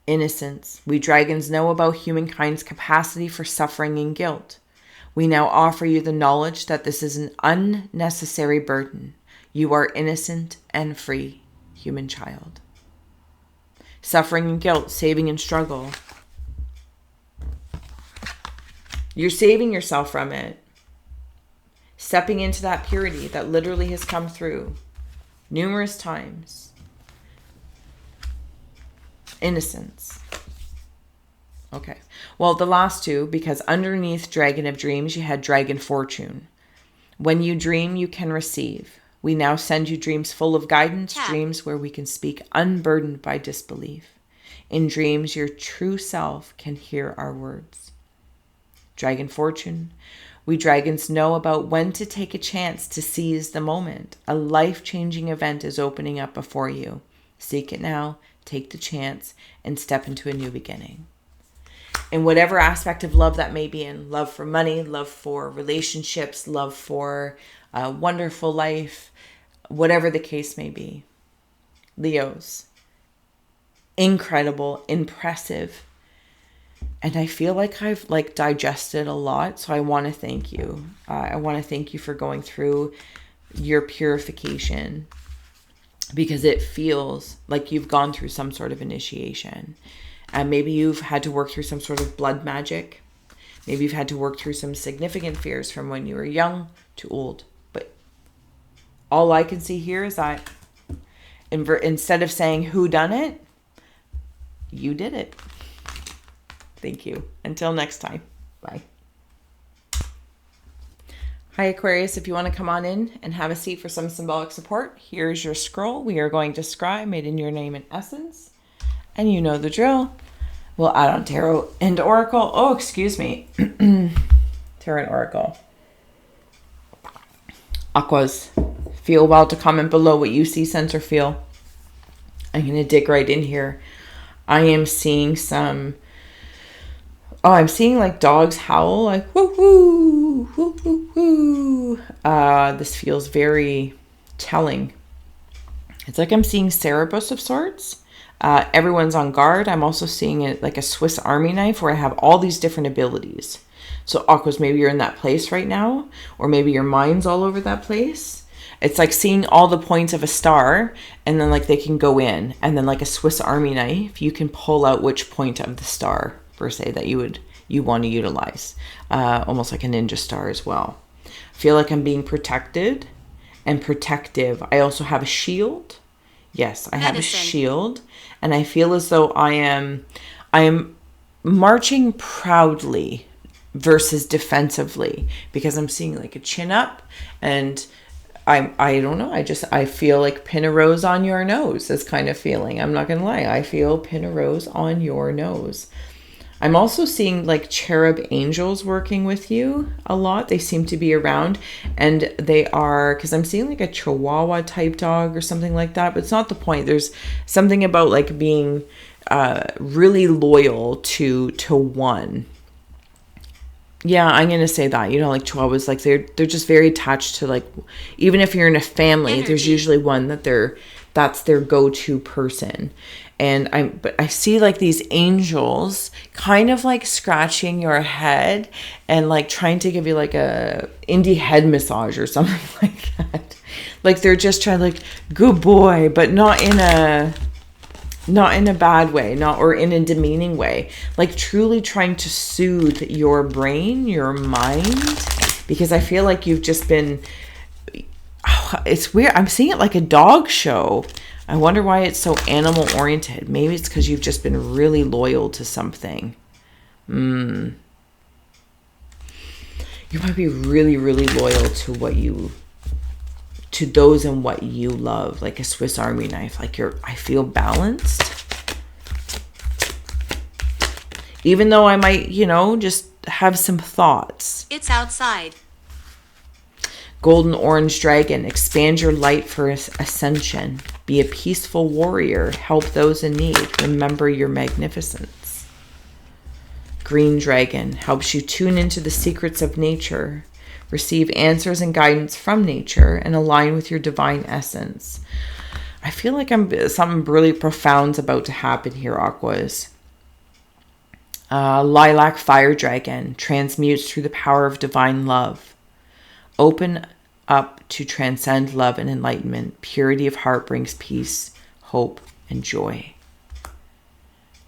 Innocence. We dragons know about humankind's capacity for suffering and guilt. We now offer you the knowledge that this is an unnecessary burden. You are innocent and free, human child. Suffering and guilt, saving and struggle. You're saving yourself from it. Stepping into that purity that literally has come through numerous times. Innocence. Okay. Well, the last two, because underneath Dragon of Dreams, you had Dragon Fortune. When you dream, you can receive. We now send you dreams full of guidance, dreams where we can speak unburdened by disbelief. In dreams, your true self can hear our words. Dragon Fortune. We dragons know about when to take a chance to seize the moment. A life-changing event is opening up before you. Seek it now, take the chance, and step into a new beginning. In whatever aspect of love that may be in, love for money, love for relationships, love for a wonderful life, whatever the case may be. Leos, incredible, impressive. And I feel like I've digested a lot. So I want to thank you. I want to thank you for going through your purification, because it feels like you've gone through some sort of initiation. And maybe you've had to work through some sort of blood magic. Maybe you've had to work through some significant fears from when you were young to old. But all I can see here is that instead of saying who done it, you did it. Thank you. Until next time. Bye. Hi, Aquarius. If you want to come on in and have a seat for some symbolic support, here's your scroll. We are going to scry, made in your name and essence. And you know the drill. We'll add on tarot and oracle. Oh, excuse me. Tarot and oracle. Aquas, feel well to comment below what you see, sense, or feel. I'm going to dig right in here. I am seeing I'm seeing like dogs howl, like woo woo, woo woo woo. This feels very telling. It's like I'm seeing Cerebus of sorts. Everyone's on guard. I'm also seeing it like a Swiss Army knife where I have all these different abilities. So Aquas, maybe you're in that place right now, or maybe your mind's all over that place. It's like seeing all the points of a star, and then like they can go in, and then like a Swiss Army knife, you can pull out which point of the star per se that you want to utilize. Almost like a ninja star as well. I feel like I'm being protected and protective. I also have a shield. Yes, I have a shield. And I feel as though I am marching proudly versus defensively, because I'm seeing like a chin up, and I don't know. I feel like pin a rose on your nose, this kind of feeling. I'm not going to lie. I feel pin a rose on your nose. I'm also seeing like cherub angels working with you a lot. They seem to be around, and they are, because I'm seeing like a Chihuahua type dog or something like that, but it's not the point. There's something about like being really loyal to one. Yeah, I'm gonna say that. You know, like Chihuahuas, like they're just very attached to, like, even if you're in a family, Energy. there's usually one that's their go-to person. And I see like these angels kind of like scratching your head and like trying to give you like a indie head massage or something like that. Like they're just trying, like, good boy, but not in a bad way, or in a demeaning way. Like truly trying to soothe your brain, your mind, because I feel like you've just been, it's weird. I'm seeing it like a dog show. I wonder why it's so animal oriented. Maybe it's because you've just been really loyal to something. You might be really, really loyal to those and what you love, like a Swiss Army knife. Like I feel balanced. Even though I might, just have some thoughts. It's outside. Golden orange dragon, expand your light for ascension. Be a peaceful warrior. Help those in need. Remember your magnificence. Green dragon helps you tune into the secrets of nature. Receive answers and guidance from nature and align with your divine essence. I feel like something really profound's about to happen here, Aquas. Lilac fire dragon transmutes through the power of divine love. Open up to transcend love and enlightenment. Purity of heart brings peace, hope, and joy.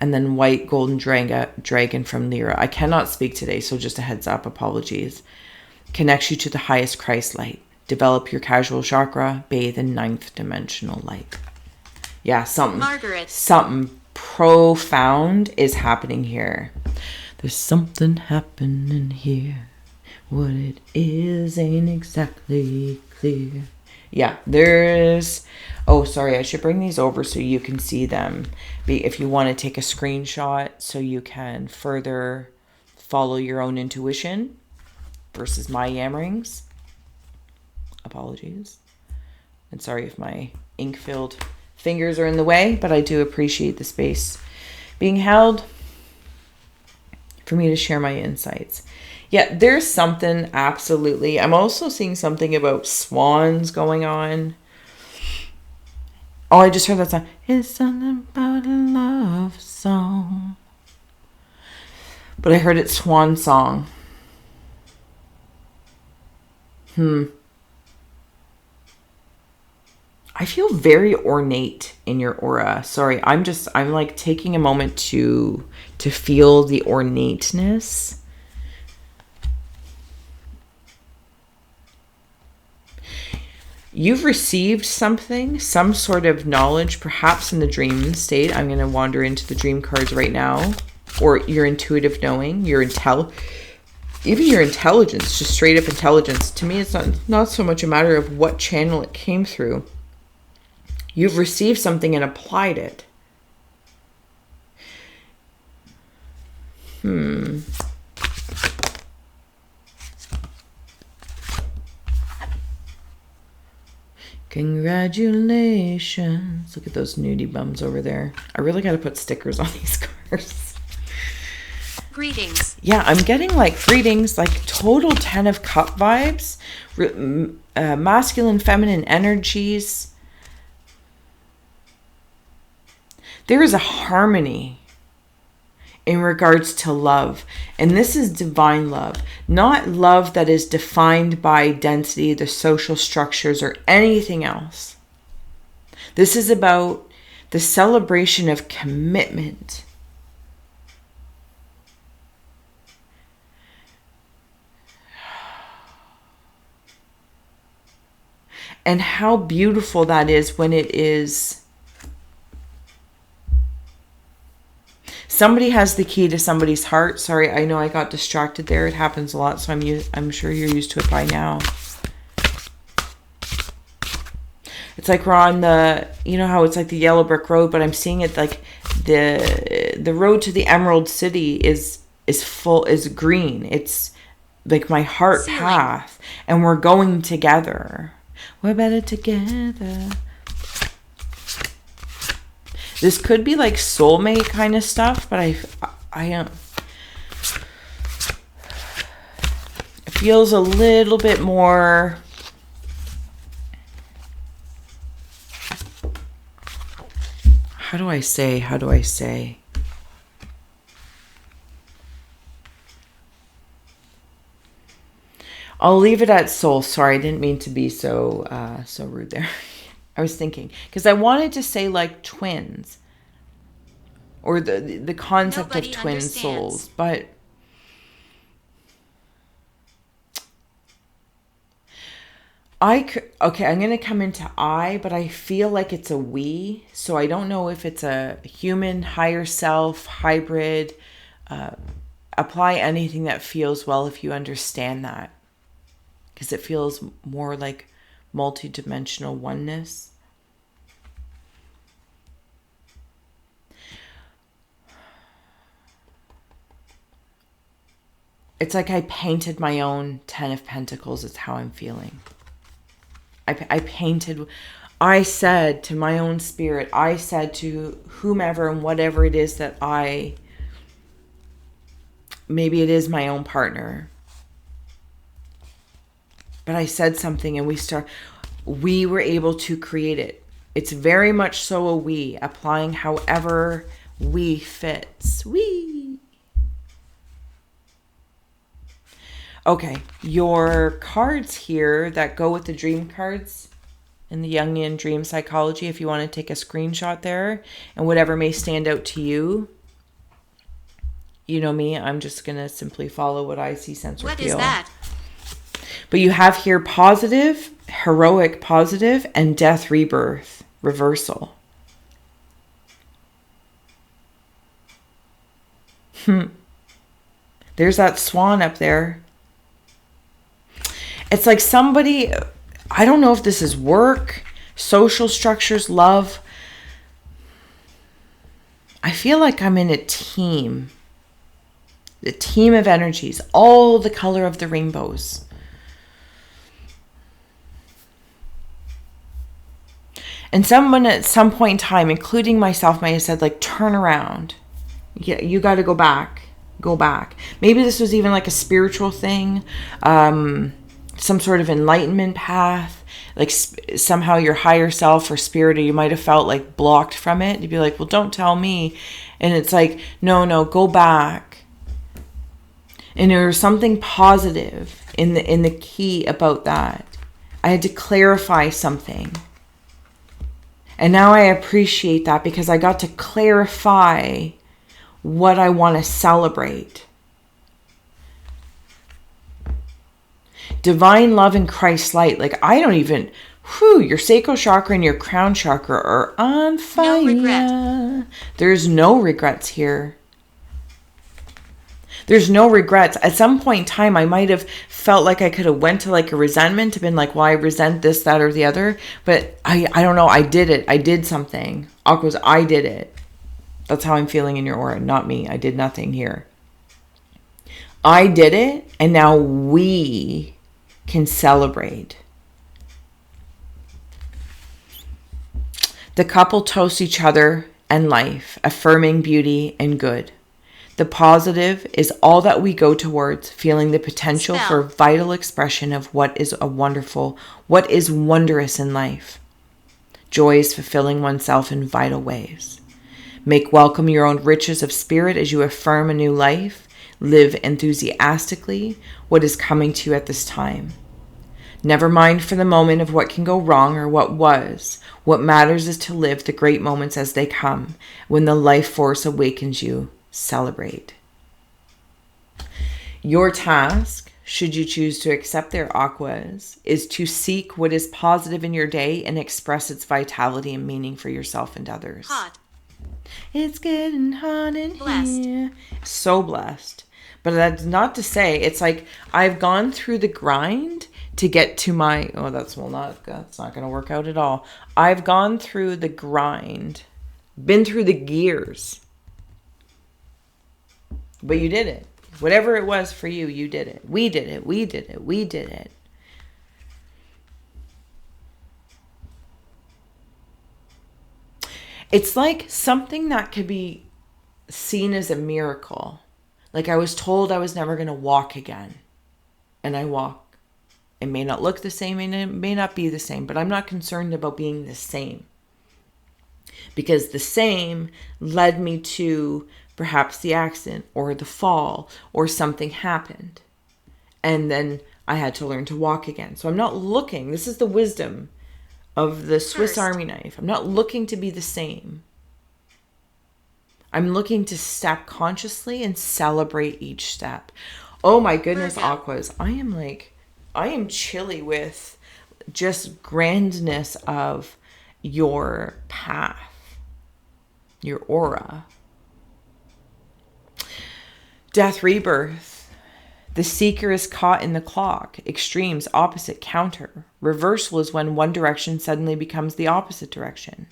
And then white golden dragon from Lyra. I cannot speak today, so just a heads up, apologies. Connects you to the highest Christ light. Develop your casual chakra. Bathe in 9th dimensional light. Yeah, something profound is happening here. There's something happening here. What it is ain't exactly clear. Yeah, there's... Oh, sorry, I should bring these over so you can see them. If you want to take a screenshot so you can further follow your own intuition versus my yammerings. Apologies. And sorry if my ink-filled fingers are in the way, but I do appreciate the space being held for me to share my insights. Yeah, there's something, absolutely. I'm also seeing something about swans going on. Oh, I just heard that song. It's something about a love song. But I heard it swan song. I feel very ornate in your aura. Sorry, I'm like taking a moment to feel the ornateness. You've received something, some sort of knowledge, perhaps in the dream state. I'm going to wander into the dream cards right now. Or your intuitive knowing, even your intelligence, just straight up intelligence. To me, it's not so much a matter of what channel it came through. You've received something and applied it. Congratulations. Look at those nudie bums over there. I really got to put stickers on these cards. Greetings. Yeah, I'm getting like greetings, like total 10 of cup vibes. Masculine, feminine energies. There is a harmony in regards to love. And this is divine love. Not love that is defined by density, the social structures, or anything else. This is about the celebration of commitment. And how beautiful that is when it is... Somebody has the key to somebody's heart. Sorry, I know I got distracted there. It happens a lot, so I'm sure you're used to it by now. It's like we're on the, you know how it's like the yellow brick road, but I'm seeing it like the the road to the Emerald City is green. It's like my heart Ceiling. path, and we're going together. We're better together. This could be like soulmate kind of stuff, but I don't. It feels a little bit more. How do I say? I'll leave it at soul. Sorry, I didn't mean to be so rude there. I was thinking, because I wanted to say like twins, or the concept Nobody of twin understands. souls, but okay, I'm going to come into I, but I feel like it's a we, so I don't know if it's a human, higher self, hybrid. Apply anything that feels well if you understand that, because it feels more like multi-dimensional oneness. It's like I painted my own 10 of Pentacles. It's how I'm feeling. I said to my own spirit, I said to whomever and whatever it is that maybe it is my own partner, but I said something and we were able to create it. It's very much so a we, applying however we fits. We. Okay, your cards here that go with the dream cards in the Jungian dream psychology, if you want to take a screenshot there, and whatever may stand out to you. You know me, I'm just going to simply follow what I see, sense, or feel. What is that? But you have here positive, heroic positive, and death rebirth, reversal. There's that swan up there. It's like somebody, I don't know if this is work, social structures, love. I feel like I'm in a team. The team of energies, all the color of the rainbows. And someone at some point in time, including myself, might have said, like, turn around. Yeah, you got to go back. Go back. Maybe this was even like a spiritual thing. Some sort of enlightenment path, like somehow your higher self or spirit, or you might have felt like blocked from it. You'd be like, well, don't tell me. And it's like, no, go back. And there was something positive in the key about that. I had to clarify something. And now I appreciate that, because I got to clarify what I want to celebrate. Divine love and Christ light. Like, I don't even, your sacral chakra and your crown chakra are on fire. No regret. There's no regrets here. There's no regrets. At some point in time, I might have felt like I could have went to like a resentment, been like, well, I resent this, that, or the other. But I don't know. I did it. I did something. Aquas, I did it. That's how I'm feeling in your aura. Not me. I did nothing here. I did it. And now we can celebrate. The couple toast each other and life, affirming beauty and good. The positive is all that we go towards, feeling the potential for vital expression of what is wondrous in life. Joy is fulfilling oneself in vital ways. Make welcome your own riches of spirit as you affirm a new life. Live enthusiastically what is coming to you at this time. Never mind for the moment of what can go wrong or what was. What matters is to live the great moments as they come. When the life force awakens you, celebrate. Your task, should you choose to accept their aquas, is to seek what is positive in your day and express its vitality and meaning for yourself and others. Hot. It's getting hot in Blessed. here. So blessed. But that's not to say, it's like I've gone through the grind to get to my, that's not going to work out at all. I've gone through the grind, been through the gears But you did it. Whatever it was for you, you did it. We did it. We did it. We did it. It's like something that could be seen as a miracle. Like I was told I was never going to walk again. And I walk. It may not look the same and it may not be the same, but I'm not concerned about being the same. Because the same led me to perhaps the accident or the fall or something happened. And then I had to learn to walk again. So I'm not looking. This is the wisdom of the Swiss Army knife. I'm not looking to be the same. I'm looking to step consciously and celebrate each step. Oh my goodness, Aquas. I am chilly with just grandness of your path, your aura. Death, rebirth. The seeker is caught in the clock. Extremes, opposite, counter. Reversal is when one direction suddenly becomes the opposite direction.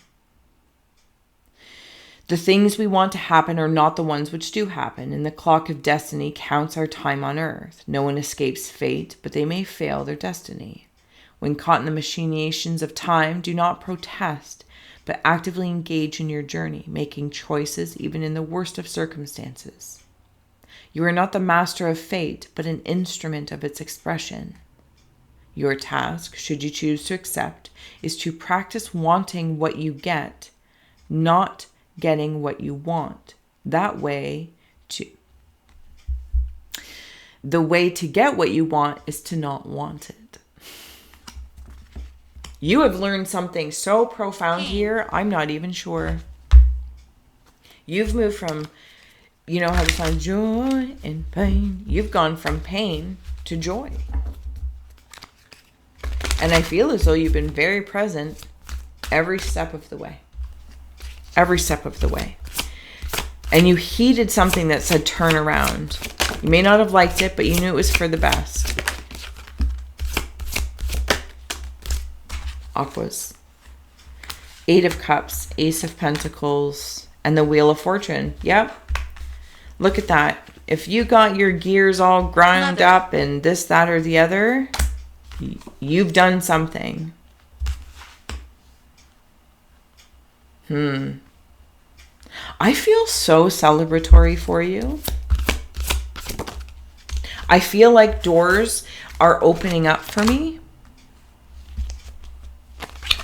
The things we want to happen are not the ones which do happen, and the clock of destiny counts our time on earth. No one escapes fate, but they may fail their destiny. When caught in the machinations of time, do not protest, but actively engage in your journey, making choices even in the worst of circumstances. You are not the master of fate, but an instrument of its expression. Your task, should you choose to accept, is to practice wanting what you get, not getting what you want. The way to get what you want is to not want it. You have learned something so profound here, I'm not even sure. You've moved from, you know how to find joy and pain. You've gone from pain to joy. And I feel as though you've been very present every step of the way. Every step of the way. And you heeded something that said turn around. You may not have liked it, but you knew it was for the best. Aquas. 8 of Cups, Ace of Pentacles, and the Wheel of Fortune. Yep. Look at that. If you got your gears all ground up and this, that, or the other, you've done something. I feel so celebratory for you. I feel like doors are opening up for me.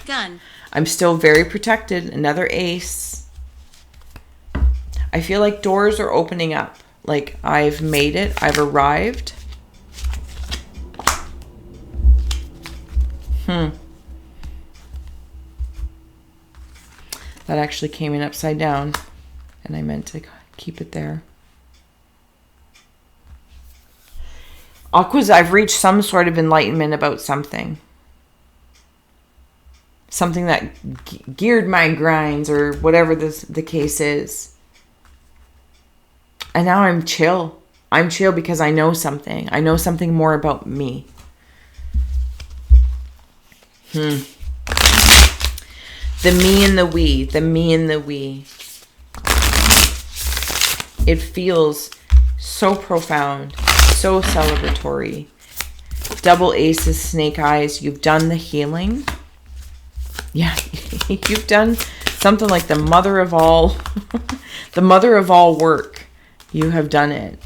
Gun. I'm still very protected. Another ace. I feel like doors are opening up. Like I've made it. I've arrived. That actually came in upside down. And I meant to keep it there. Aquas, I've reached some sort of enlightenment about something. Something that geared my grinds or whatever the case is. And now I'm chill. I'm chill because I know something. I know something more about me. The me and the we. The me and the we. It feels so profound. So celebratory. Double aces, snake eyes. You've done the healing. Yeah. You've done something like the mother of all. The mother of all work. You have done it.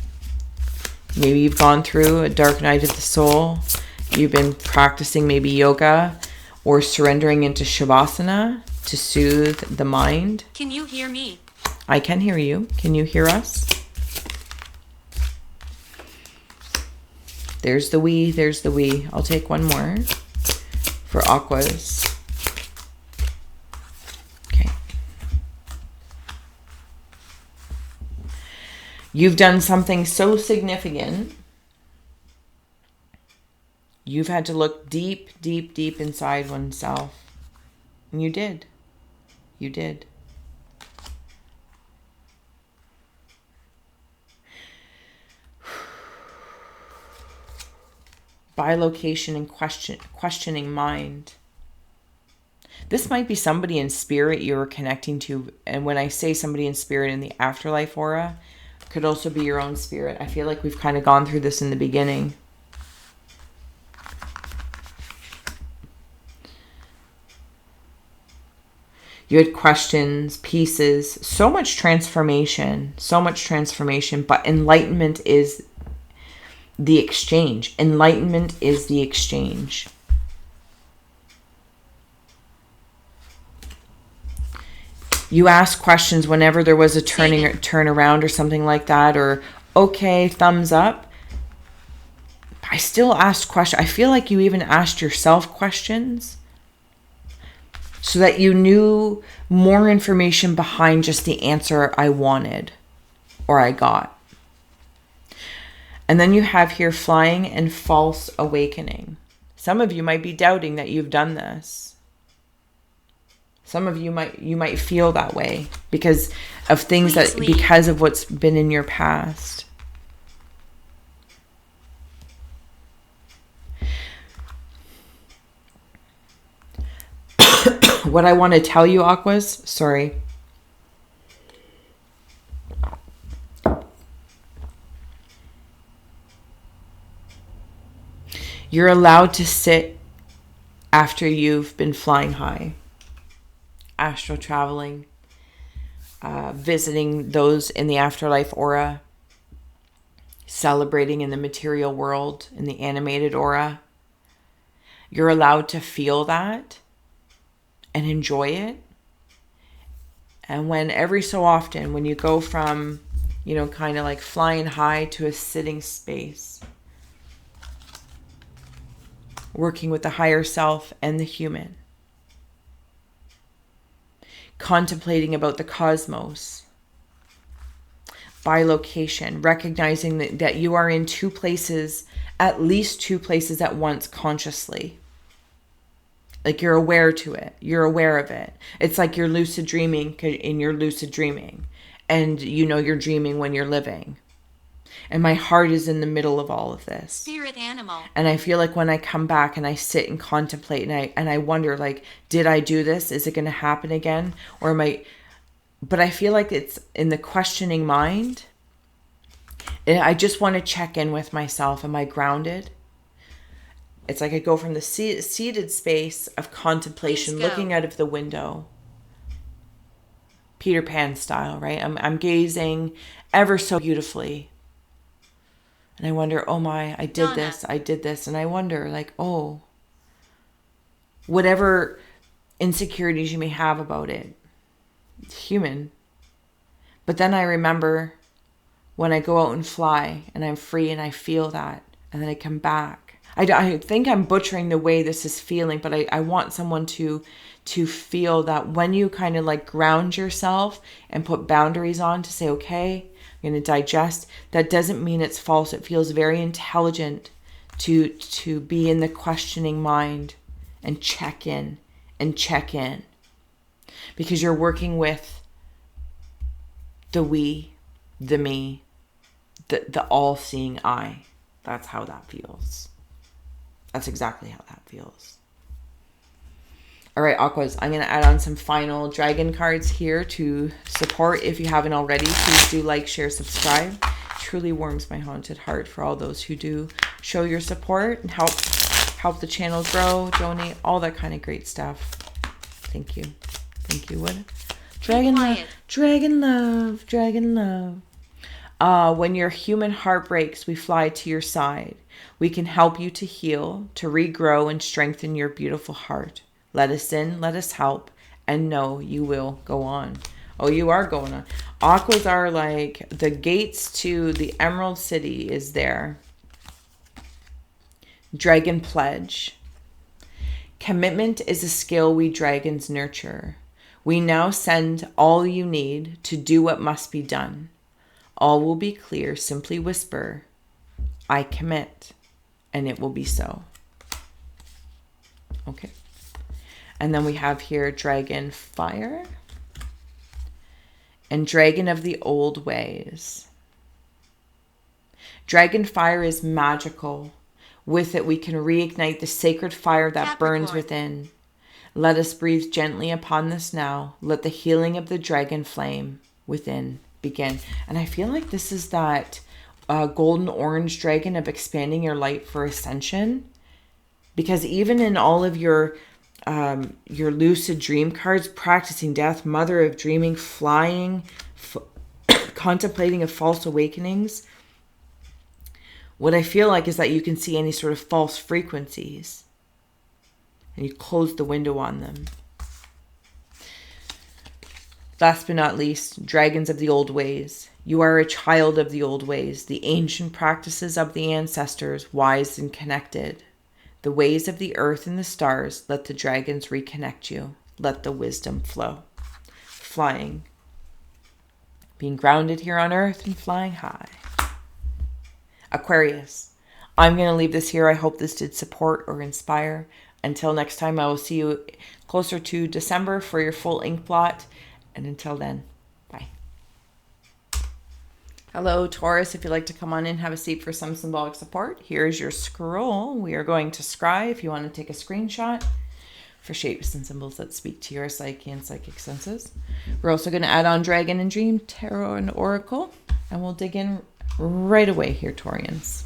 Maybe you've gone through a dark night of the soul. You've been practicing maybe yoga or surrendering into shavasana to soothe the mind. Can you hear me? I can hear you. Can you hear us? There's the we. There's the we. I'll take one more for Aquas. You've done something so significant. You've had to look deep, deep, deep inside oneself. And you did. You did. Bilocation and questioning mind. This might be somebody in spirit you're connecting to. And when I say somebody in spirit in the afterlife aura, Could also be your own spirit. I feel like we've kind of gone through this in the beginning. You had questions, pieces, so much transformation, but enlightenment is the exchange. Enlightenment is the exchange. You asked questions whenever there was a turn around or something like that, or okay, thumbs up. I still asked questions. I feel like you even asked yourself questions so that you knew more information behind just the answer I wanted or I got. And then you have here flying and false awakening. Some of you might be doubting that you've done this. Some of you might feel that way because of things because of what's been in your past. What I want to tell you, Aquas, sorry. You're allowed to sit after you've been flying high. Astral traveling, visiting those in the afterlife aura, celebrating in the material world, in the animated aura. You're allowed to feel that and enjoy it. And when every so often, when you go from, kind of like flying high to a sitting space, working with the higher self and the human, contemplating about the cosmos, by location, recognizing that you are in two places, at least two places at once consciously. Like you're aware to it. You're aware of it. It's like you're lucid dreaming in your lucid dreaming. And you're dreaming when you're living. And my heart is in the middle of all of this. Spirit animal. And I feel like when I come back and I sit and contemplate and I wonder, like, did I do this? Is it going to happen again? Or am I... But I feel like it's in the questioning mind. I just want to check in with myself. Am I grounded? It's like I go from the seated space of contemplation, looking out of the window. Peter Pan style, right? I'm gazing ever so beautifully. And I wonder, oh my, I did this. And I wonder, like, oh, whatever insecurities you may have about it, it's human. But then I remember when I go out and fly and I'm free and I feel that. And then I come back. I think I'm butchering the way this is feeling, but I want someone to feel that when you kind of like ground yourself and put boundaries on to say, okay, I'm going to digest. That doesn't mean it's false. It feels very intelligent to be in the questioning mind and check in. Because you're working with the we, the me, the all-seeing I. That's how that feels. That's exactly how that feels. All right, Aquas, I'm going to add on some final dragon cards here to support. If you haven't already, please do like, share, subscribe. It truly warms my haunted heart for all those who do show your support and help the channel grow, donate, all that kind of great stuff. Thank you. What? Dragon love. When your human heart breaks, we fly to your side. We can help you to heal, to regrow, and strengthen your beautiful heart. Let us in, let us help, and know you will go on. Oh, you are going on. Aquas are like the gates to the Emerald City is there. Dragon pledge. Commitment is a skill we dragons nurture. We now send all you need to do what must be done. All will be clear. Simply whisper, I commit, and it will be so. Okay. And then we have here dragon fire and dragon of the old ways. Dragon fire is magical. With it, we can reignite the sacred fire that burns within. Let us breathe gently upon this now. Let the healing of the dragon flame within begin. And I feel like this is that golden orange dragon of expanding your light for ascension. Because even in all of your lucid dream cards, practicing death, mother of dreaming, flying, contemplating of false awakenings, what I feel like is that you can see any sort of false frequencies and you close the window on them. Last but not least, dragons of the old ways. You are a child of the old ways, the ancient practices of the ancestors, wise and connected. The ways of the earth and the stars, let the dragons reconnect you. Let the wisdom flow. Flying. Being grounded here on earth and flying high. Aquarius. I'm going to leave this here. I hope this did support or inspire. Until next time, I will see you closer to December for your full ink blot. And until then, bye. Hello, Taurus. If you'd like to come on in, have a seat for some symbolic support. Here's your scroll. We are going to scry if you want to take a screenshot for shapes and symbols that speak to your psyche and psychic senses. We're also going to add on Dragon and Dream, Tarot and Oracle. And we'll dig in right away here, Taurians.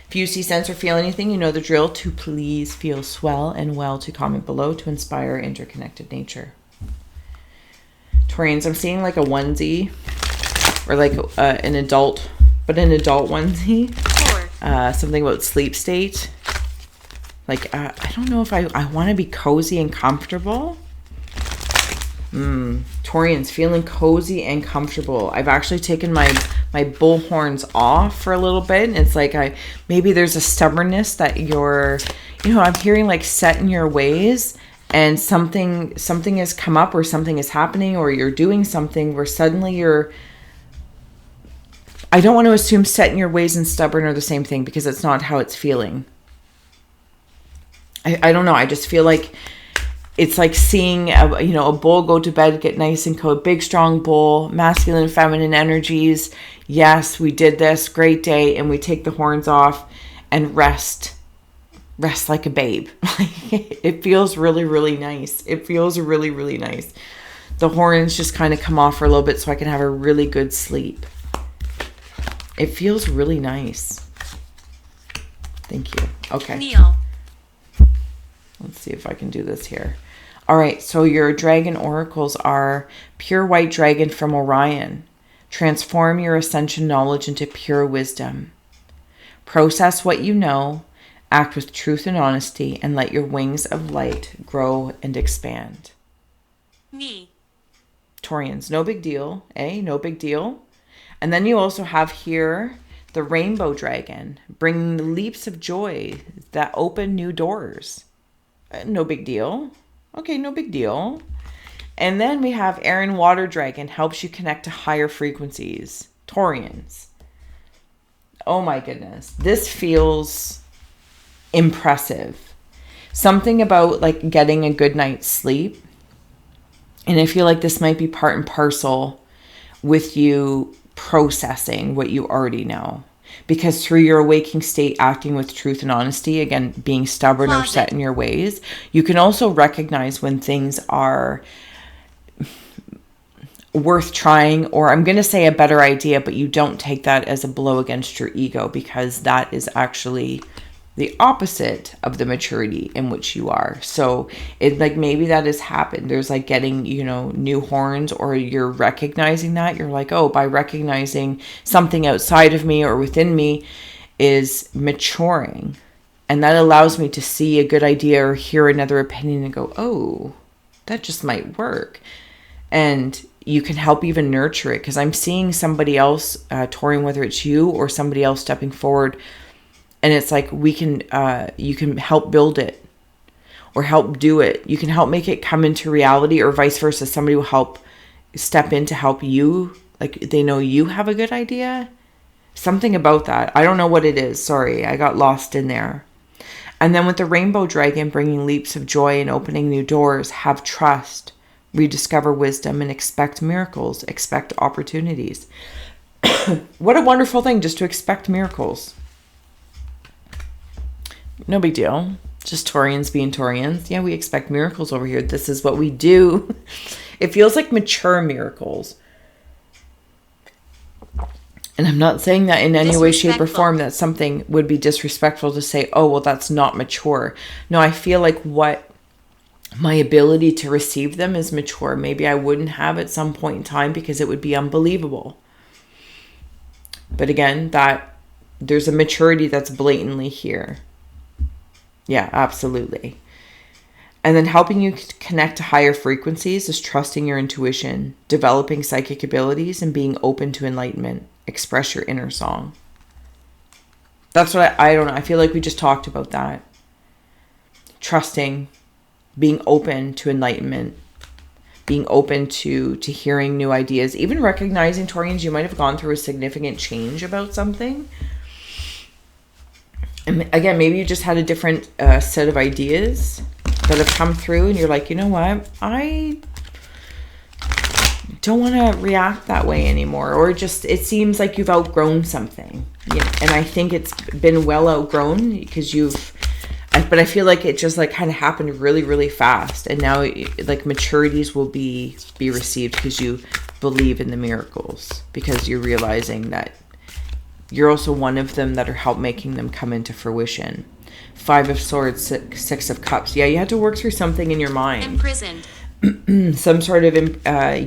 If you see, sense, or feel anything, you know the drill. To please feel swell and well, to comment below to inspire interconnected nature. Taurians, I'm seeing like a onesie or like an adult onesie. Something about sleep state. Like, I don't know if I want to be cozy and comfortable. Taurians, feeling cozy and comfortable. I've actually taken my bull horns off for a little bit. And it's like maybe there's a stubbornness that I'm hearing like set in your ways. And something has come up or something is happening or you're doing something where suddenly I don't want to assume set in your ways and stubborn are the same thing because it's not how it's feeling. I don't know. I just feel like it's like seeing a bull go to bed, get nice and cold, big, strong bull, masculine, feminine energies. Yes, we did this. Great day. And we take the horns off and rest like a babe. It feels really, really nice. It feels really, really nice. The horns just kind of come off for a little bit so I can have a really good sleep. It feels really nice. Thank you. Okay. Neil. Let's see if I can do this here. All right. So your dragon oracles are pure white dragon from Orion. Transform your ascension knowledge into pure wisdom. Process what you know. Act with truth and honesty, and let your wings of light grow and expand. Me. Taurians, no big deal, no big deal. And then you also have here the rainbow dragon, bringing the leaps of joy that open new doors. No big deal. Okay, no big deal. And then we have Aaron water dragon, helps you connect to higher frequencies. Taurians. Oh my goodness. This feels impressive. Something about like getting a good night's sleep. And I feel like this might be part and parcel with you processing what you already know. Because through your waking state, acting with truth and honesty, again, being stubborn or set in your ways, you can also recognize when things are worth trying, or I'm going to say a better idea, but you don't take that as a blow against your ego, because that is actually the opposite of the maturity in which you are. So it like maybe that has happened. There's like getting, new horns, or you're recognizing that you're like, oh, by recognizing something outside of me or within me is maturing. And that allows me to see a good idea or hear another opinion and go, oh, that just might work. And you can help even nurture it, because I'm seeing somebody else touring, whether it's you or somebody else stepping forward. And it's like you can help build it or help do it. You can help make it come into reality, or vice versa. Somebody will help step in to help you. Like they know you have a good idea. Something about that. I don't know what it is. Sorry, I got lost in there. And then with the rainbow dragon bringing leaps of joy and opening new doors, have trust, rediscover wisdom, and expect miracles, expect opportunities. What a wonderful thing just to expect miracles. No big deal. Just Taurians being Taurians. Yeah, we expect miracles over here. This is what we do. It feels like mature miracles. And I'm not saying that in any way, shape, or Disrespectful. form that something would be disrespectful to say, oh, well, that's not mature. No, I feel like what my ability to receive them is mature. Maybe I wouldn't have at some point in time because it would be unbelievable. But again, that there's a maturity that's blatantly here. Yeah, absolutely. And then helping you connect to higher frequencies is trusting your intuition, developing psychic abilities, and being open to enlightenment. Express your inner song. That's what I don't know. I feel like we just talked about that. Trusting, being open to enlightenment, being open to hearing new ideas, even recognizing, Taurians, you might have gone through a significant change about something. And again, maybe you just had a different set of ideas that have come through and you're like, you know what? I don't want to react that way anymore. Or just, it seems like you've outgrown something. Yeah. And I think it's been well outgrown because but I feel like it just like kind of happened really, really fast. And now like maturities will be received because you believe in the miracles, because you're realizing that you're also one of them that are help making them come into fruition. 5 of Swords, 6 of Cups. Yeah, you had to work through something in your mind. Imprisoned. Some sort of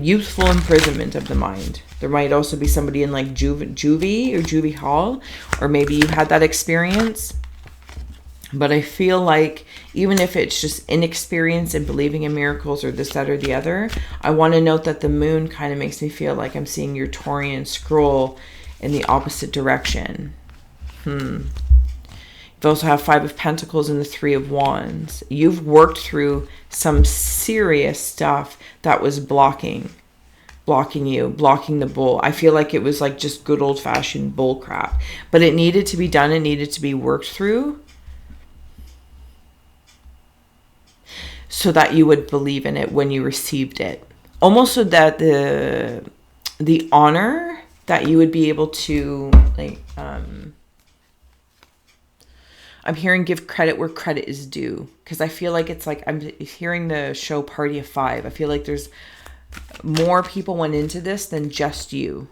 youthful imprisonment of the mind. There might also be somebody in like juvie or juvie hall, or maybe you had that experience. But I feel like even if it's just inexperience in believing in miracles or this, that, or the other, I want to note that the moon kind of makes me feel like I'm seeing your Taurian scroll in the opposite direction. You also have 5 of Pentacles and the 3 of Wands. You've worked through some serious stuff that was blocking you, blocking the bull. I feel like it was like just good old-fashioned bull crap. But it needed to be done. It needed to be worked through so that you would believe in it when you received it. Almost so that the honor that you would be able to, like, I'm hearing give credit where credit is due. Because I feel like it's like, I'm hearing the show Party of 5. I feel like there's more people went into this than just you.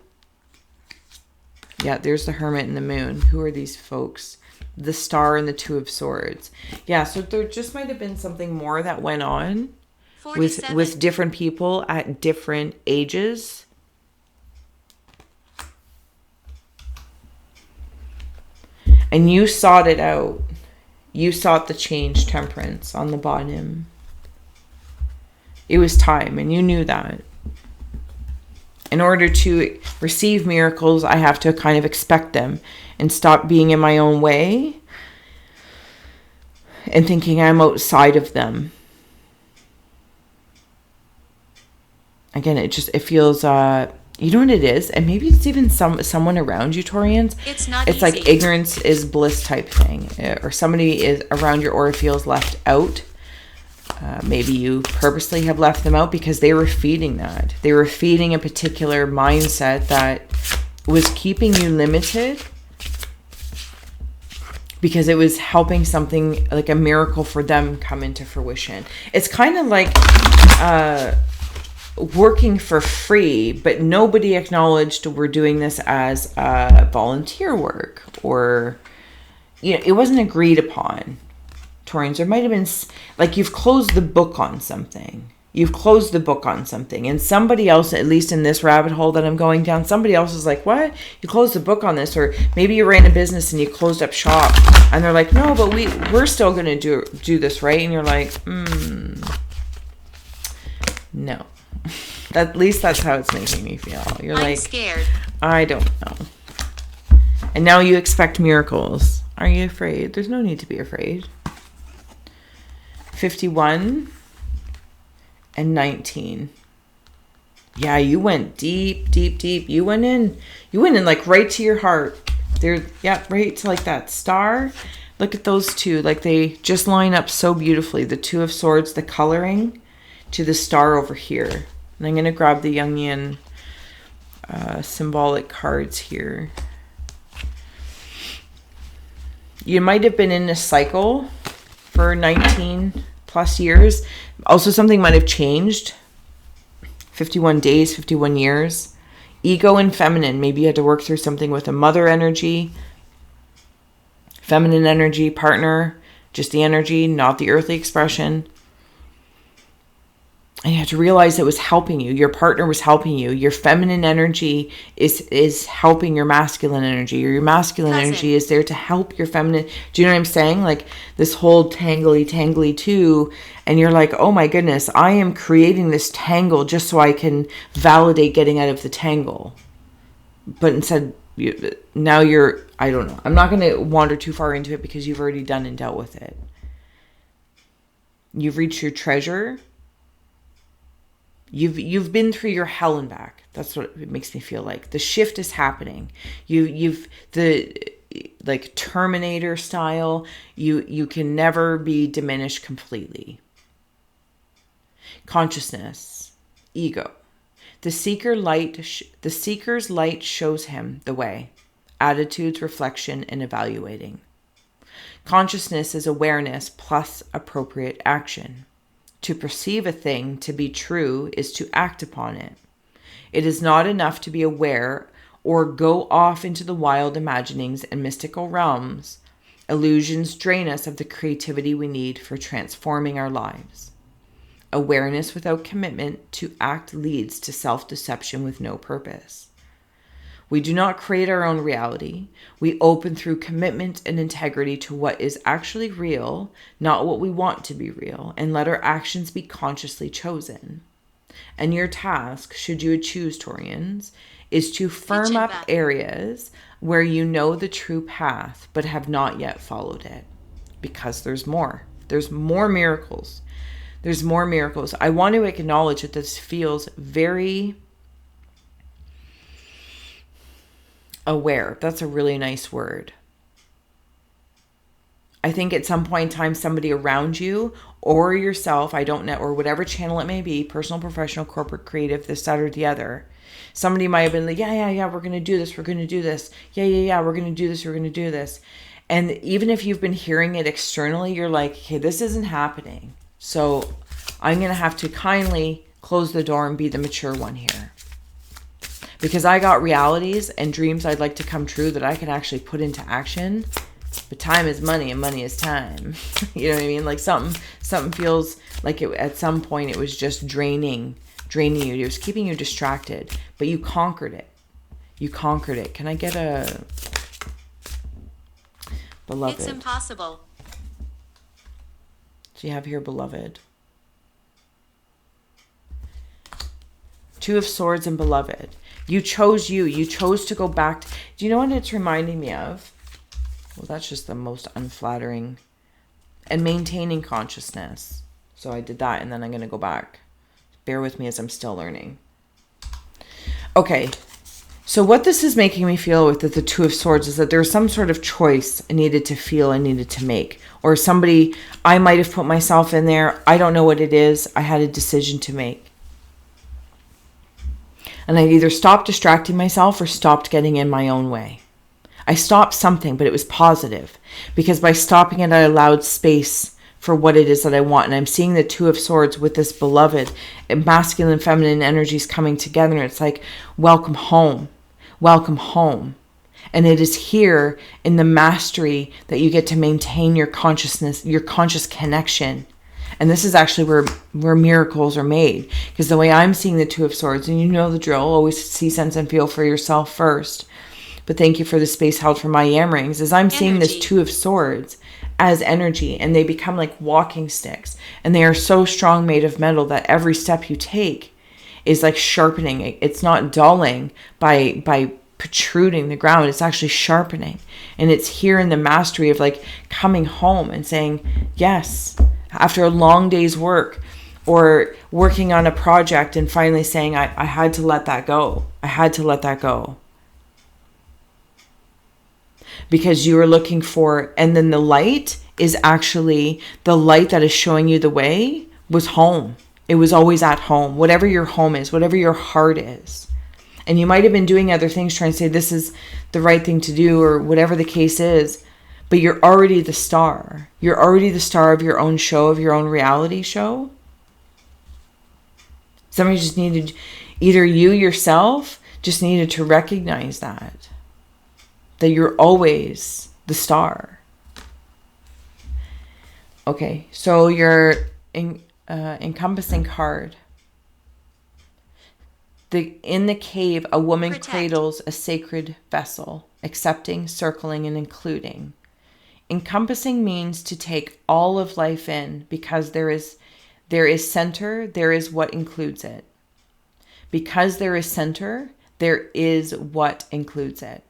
Yeah, there's the Hermit and the Moon. Who are these folks? The Star and the 2 of Swords. Yeah, so there just might have been something more that went on with different people at different ages. And you sought it out. You sought the change, Temperance, on the bottom. It was time, and you knew that. In order to receive miracles, I have to kind of expect them and stop being in my own way and thinking I'm outside of them. Again, it feels, you know what it is? And maybe it's even someone around you, Taurians. It's not It's easy. like ignorance is bliss type thing. Or somebody is around your aura feels left out. Maybe you purposely have left them out because they were feeding that. They were feeding a particular mindset that was keeping you limited because it was helping something like a miracle for them come into fruition. It's kind of like working for free, but nobody acknowledged we're doing this as volunteer work, or, you know, it wasn't agreed upon. Taurians, there might have been like you've closed the book on something. You've closed the book on something, and somebody else, at least in this rabbit hole that I'm going down, somebody else is like, what? You closed the book on this? Or maybe you ran a business and you closed up shop, and they're like, no, but we're still going to do this, right? And you're like, no. At least that's how it's making me feel. You're like, scared. I don't know. And now you expect miracles. Are you afraid? There's no need to be afraid. 51 and 19. Yeah, you went deep, deep, deep. You went in like right to your heart. Right to like that star. Look at those two. Like they just line up so beautifully. The 2 of Swords, the coloring to the star over here. And I'm going to grab the Jungian symbolic cards here. You might have been in a cycle for 19 plus years. Also, something might have changed. 51 days, 51 years. Ego and feminine. Maybe you had to work through something with a mother energy, feminine energy, partner, just the energy, not the earthly expression. And you have to realize it was helping you. Your partner was helping you. Your feminine energy is helping your masculine energy. Or your masculine energy is there to help your feminine. Do you know what I'm saying? Like this whole tangly too. And you're like, oh my goodness, I am creating this tangle just so I can validate getting out of the tangle. But instead, now you're, I don't know. I'm not going to wander too far into it because you've already done and dealt with it. You've reached your treasure. You've been through your hell and back. That's what it makes me feel like. The shift is happening. You've the like Terminator style. You can never be diminished completely. Consciousness, ego. The seeker's light shows him the way. Attitudes, reflection, and evaluating. Consciousness is awareness plus appropriate action. To perceive a thing to be true is to act upon it. It is not enough to be aware or go off into the wild imaginings and mystical realms. Illusions drain us of the creativity we need for transforming our lives. Awareness without commitment to act leads to self-deception with no purpose. We do not create our own reality. We open through commitment and integrity to what is actually real, not what we want to be real, and let our actions be consciously chosen. And your task, should you choose, Taurians, is to firm up areas where you know the true path but have not yet followed it. Because there's more. There's more miracles. There's more miracles. I want to acknowledge that this feels very aware. That's a really nice word. I think at some point in time, somebody around you or yourself, I don't know, or whatever channel it may be, personal, professional, corporate, creative, this, that, or the other, somebody might have been like, yeah, we're going to do this. We're going to do this. Yeah, we're going to do this. We're going to do this. And even if you've been hearing it externally, you're like, okay, this isn't happening. So I'm going to have to kindly close the door and be the mature one here. Because I got realities and dreams I'd like to come true that I can actually put into action. But time is money and money is time. You know what I mean? Like something feels like it, at some point it was just draining you. It was keeping you distracted. But you conquered it. You conquered it. Can I get a beloved? It's impossible. So you have here beloved. Two of Swords and beloved. You chose you. You chose to go back. Do you know what it's reminding me of? Well, that's just the most unflattering. And maintaining consciousness. So I did that and then I'm going to go back. Bear with me as I'm still learning. Okay. So what this is making me feel with the Two of Swords is that there's some sort of choice I needed to feel, I needed to make. Or somebody, I might have put myself in there. I don't know what it is. I had a decision to make. And I either stopped distracting myself or stopped getting in my own way. I stopped something, but it was positive. Because by stopping it, I allowed space for what it is that I want. And I'm seeing the Two of Swords with this beloved. Masculine and feminine energies coming together. And it's like, welcome home. Welcome home. And it is here in the mastery that you get to maintain your consciousness, your conscious connection. And this is actually where miracles are made. Because the way I'm seeing the Two of Swords, and you know the drill, always see, sense, and feel for yourself first. But thank you for the space held for my yam rings. As I'm seeing this Two of Swords as energy, and they become like walking sticks. And they are so strong, made of metal, that every step you take is like sharpening. It's not dulling by protruding the ground. It's actually sharpening. And it's here in the mastery of like coming home and saying, yes, after a long day's work, or working on a project and finally saying, I had to let that go. I had to let that go. Because you were looking for, and then the light is actually, the light that is showing you the way was home. It was always at home. Whatever your home is, whatever your heart is. And you might have been doing other things trying to say this is the right thing to do, or whatever the case is. But you're already the star. You're already the star of your own show, of your own reality show. Somebody just needed either you yourself Just needed to recognize that you're always the star. Okay, so your encompassing card. In the cave, a woman cradles a sacred vessel, accepting, circling, and including. Encompassing means to take all of life in, because there is center, there is what includes it. Because there is center, there is what includes it.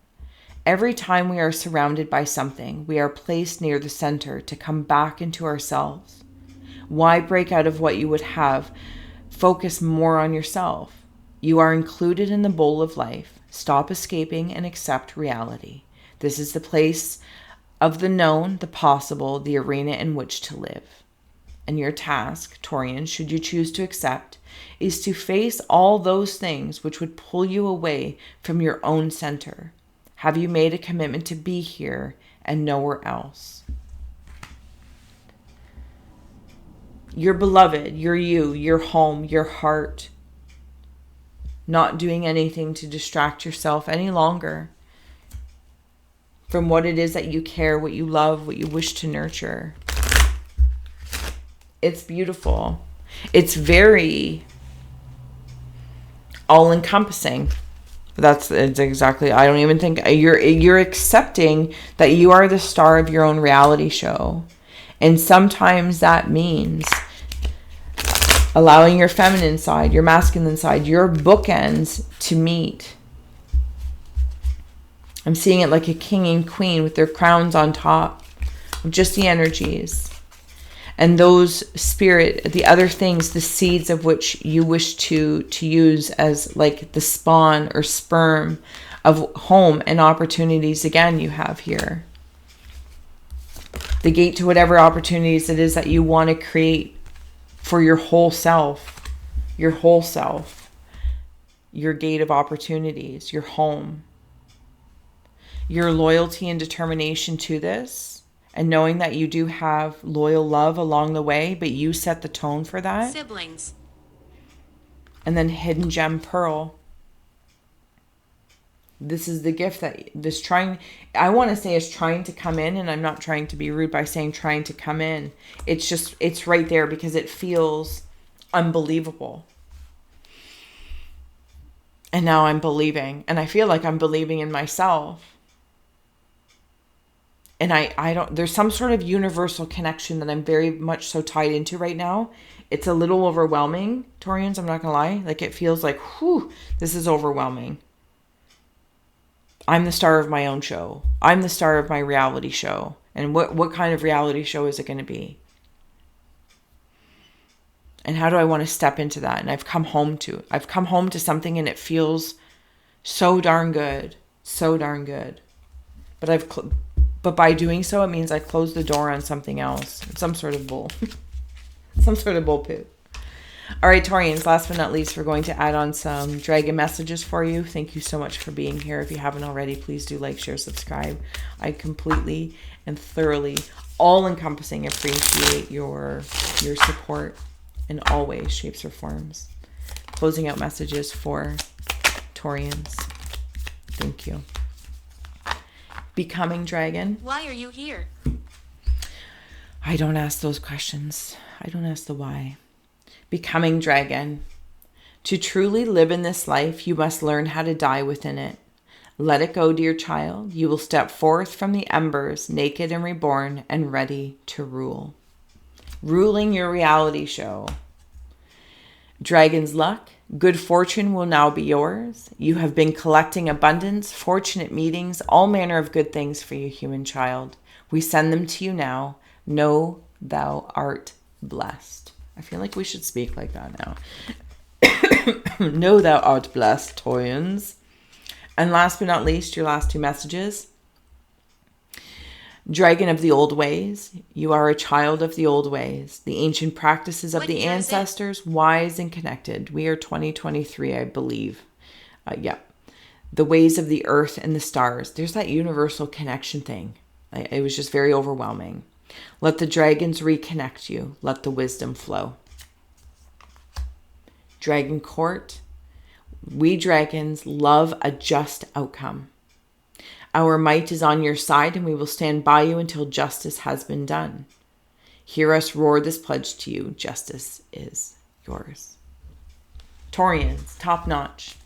Every time we are surrounded by something, we are placed near the center to come back into ourselves. Why break out of what you would have? Focus more on yourself. You are included in the bowl of life. Stop escaping and accept reality. This is the place of the known, the possible, the arena in which to live. And your task, Taurian, should you choose to accept, is to face all those things which would pull you away from your own center. Have you made a commitment to be here and nowhere else? Your beloved, your you, your home, your heart. Not doing anything to distract yourself any longer from what it is that you care, what you love, what you wish to nurture. It's beautiful. It's very all-encompassing. It's exactly, I don't even think, you're accepting that you are the star of your own reality show. And sometimes that means allowing your feminine side, your masculine side, your bookends to meet. I'm seeing it like a king and queen with their crowns on top of just the energies. And those spirit, the other things, the seeds of which you wish to use as like the spawn or sperm of home and opportunities, again, you have here. The gate to whatever opportunities it is that you want to create for your whole self, your gate of opportunities, your home. Your loyalty and determination to this, and knowing that you do have loyal love along the way, but you set the tone for that. Siblings. And then hidden gem pearl. This is the gift that I want to say is trying to come in, and I'm not trying to be rude by saying trying to come in. It's right there because it feels unbelievable. And now I'm believing, and I feel like I'm believing in myself. And there's some sort of universal connection that I'm very much so tied into right now. It's a little overwhelming, Taurians, I'm not going to lie. Like it feels like, whew, this is overwhelming. I'm the star of my own show. I'm the star of my reality show. And what kind of reality show is it going to be? And how do I want to step into that? And I've come home to something, and it feels so darn good. So darn good. But by doing so, it means I close the door on something else. Some sort of bull. Some sort of bull poop. All right, Taurians, last but not least, we're going to add on some dragon messages for you. Thank you so much for being here. If you haven't already, please do like, share, subscribe. I completely and thoroughly, all-encompassing appreciate your support in all ways, shapes, or forms. Closing out messages for Taurians. Thank you. Becoming dragon. Why are you here? I don't ask those questions. I don't ask the why. Becoming dragon. To truly live in this life, you must learn how to die within it. Let it go, dear child. You will step forth from the embers, naked and reborn, and ready to rule. Ruling your reality show. Dragon's luck. Good fortune will now be yours. You have been collecting abundance, fortunate meetings, all manner of good things for you, human child. We send them to you now. Know thou art blessed. I feel like we should speak like that now. Know thou art blessed, Taurians. And last but not least, your last two messages. Dragon of the old ways, you are a child of the old ways, the ancient practices of the ancestors, wise and connected. We are 2023, I believe. The ways of the earth and the stars. There's that universal connection thing. It was just very overwhelming. Let the dragons reconnect you. Let the wisdom flow. Dragon court. We dragons love a just outcome. Our might is on your side, and we will stand by you until justice has been done. Hear us roar this pledge to you. Justice is yours. Taurians, top notch.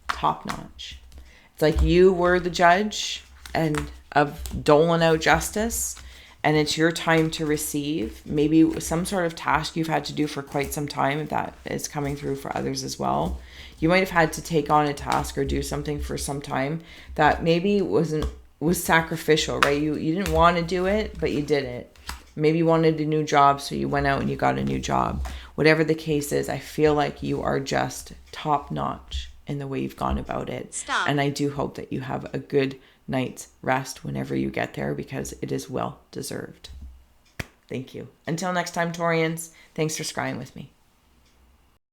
Top notch. It's like you were the judge and of doling out justice, and it's your time to receive. Maybe some sort of task you've had to do for quite some time, if that is coming through for others as well. You might have had to take on a task or do something for some time that maybe was sacrificial, right? You didn't want to do it, but you did it. Maybe you wanted a new job, so you went out and you got a new job. Whatever the case is, I feel like you are just top notch in the way you've gone about it. Stop. And I do hope that you have a good night's rest whenever you get there, because it is well deserved. Thank you. Until next time, Taurians, thanks for scrying with me.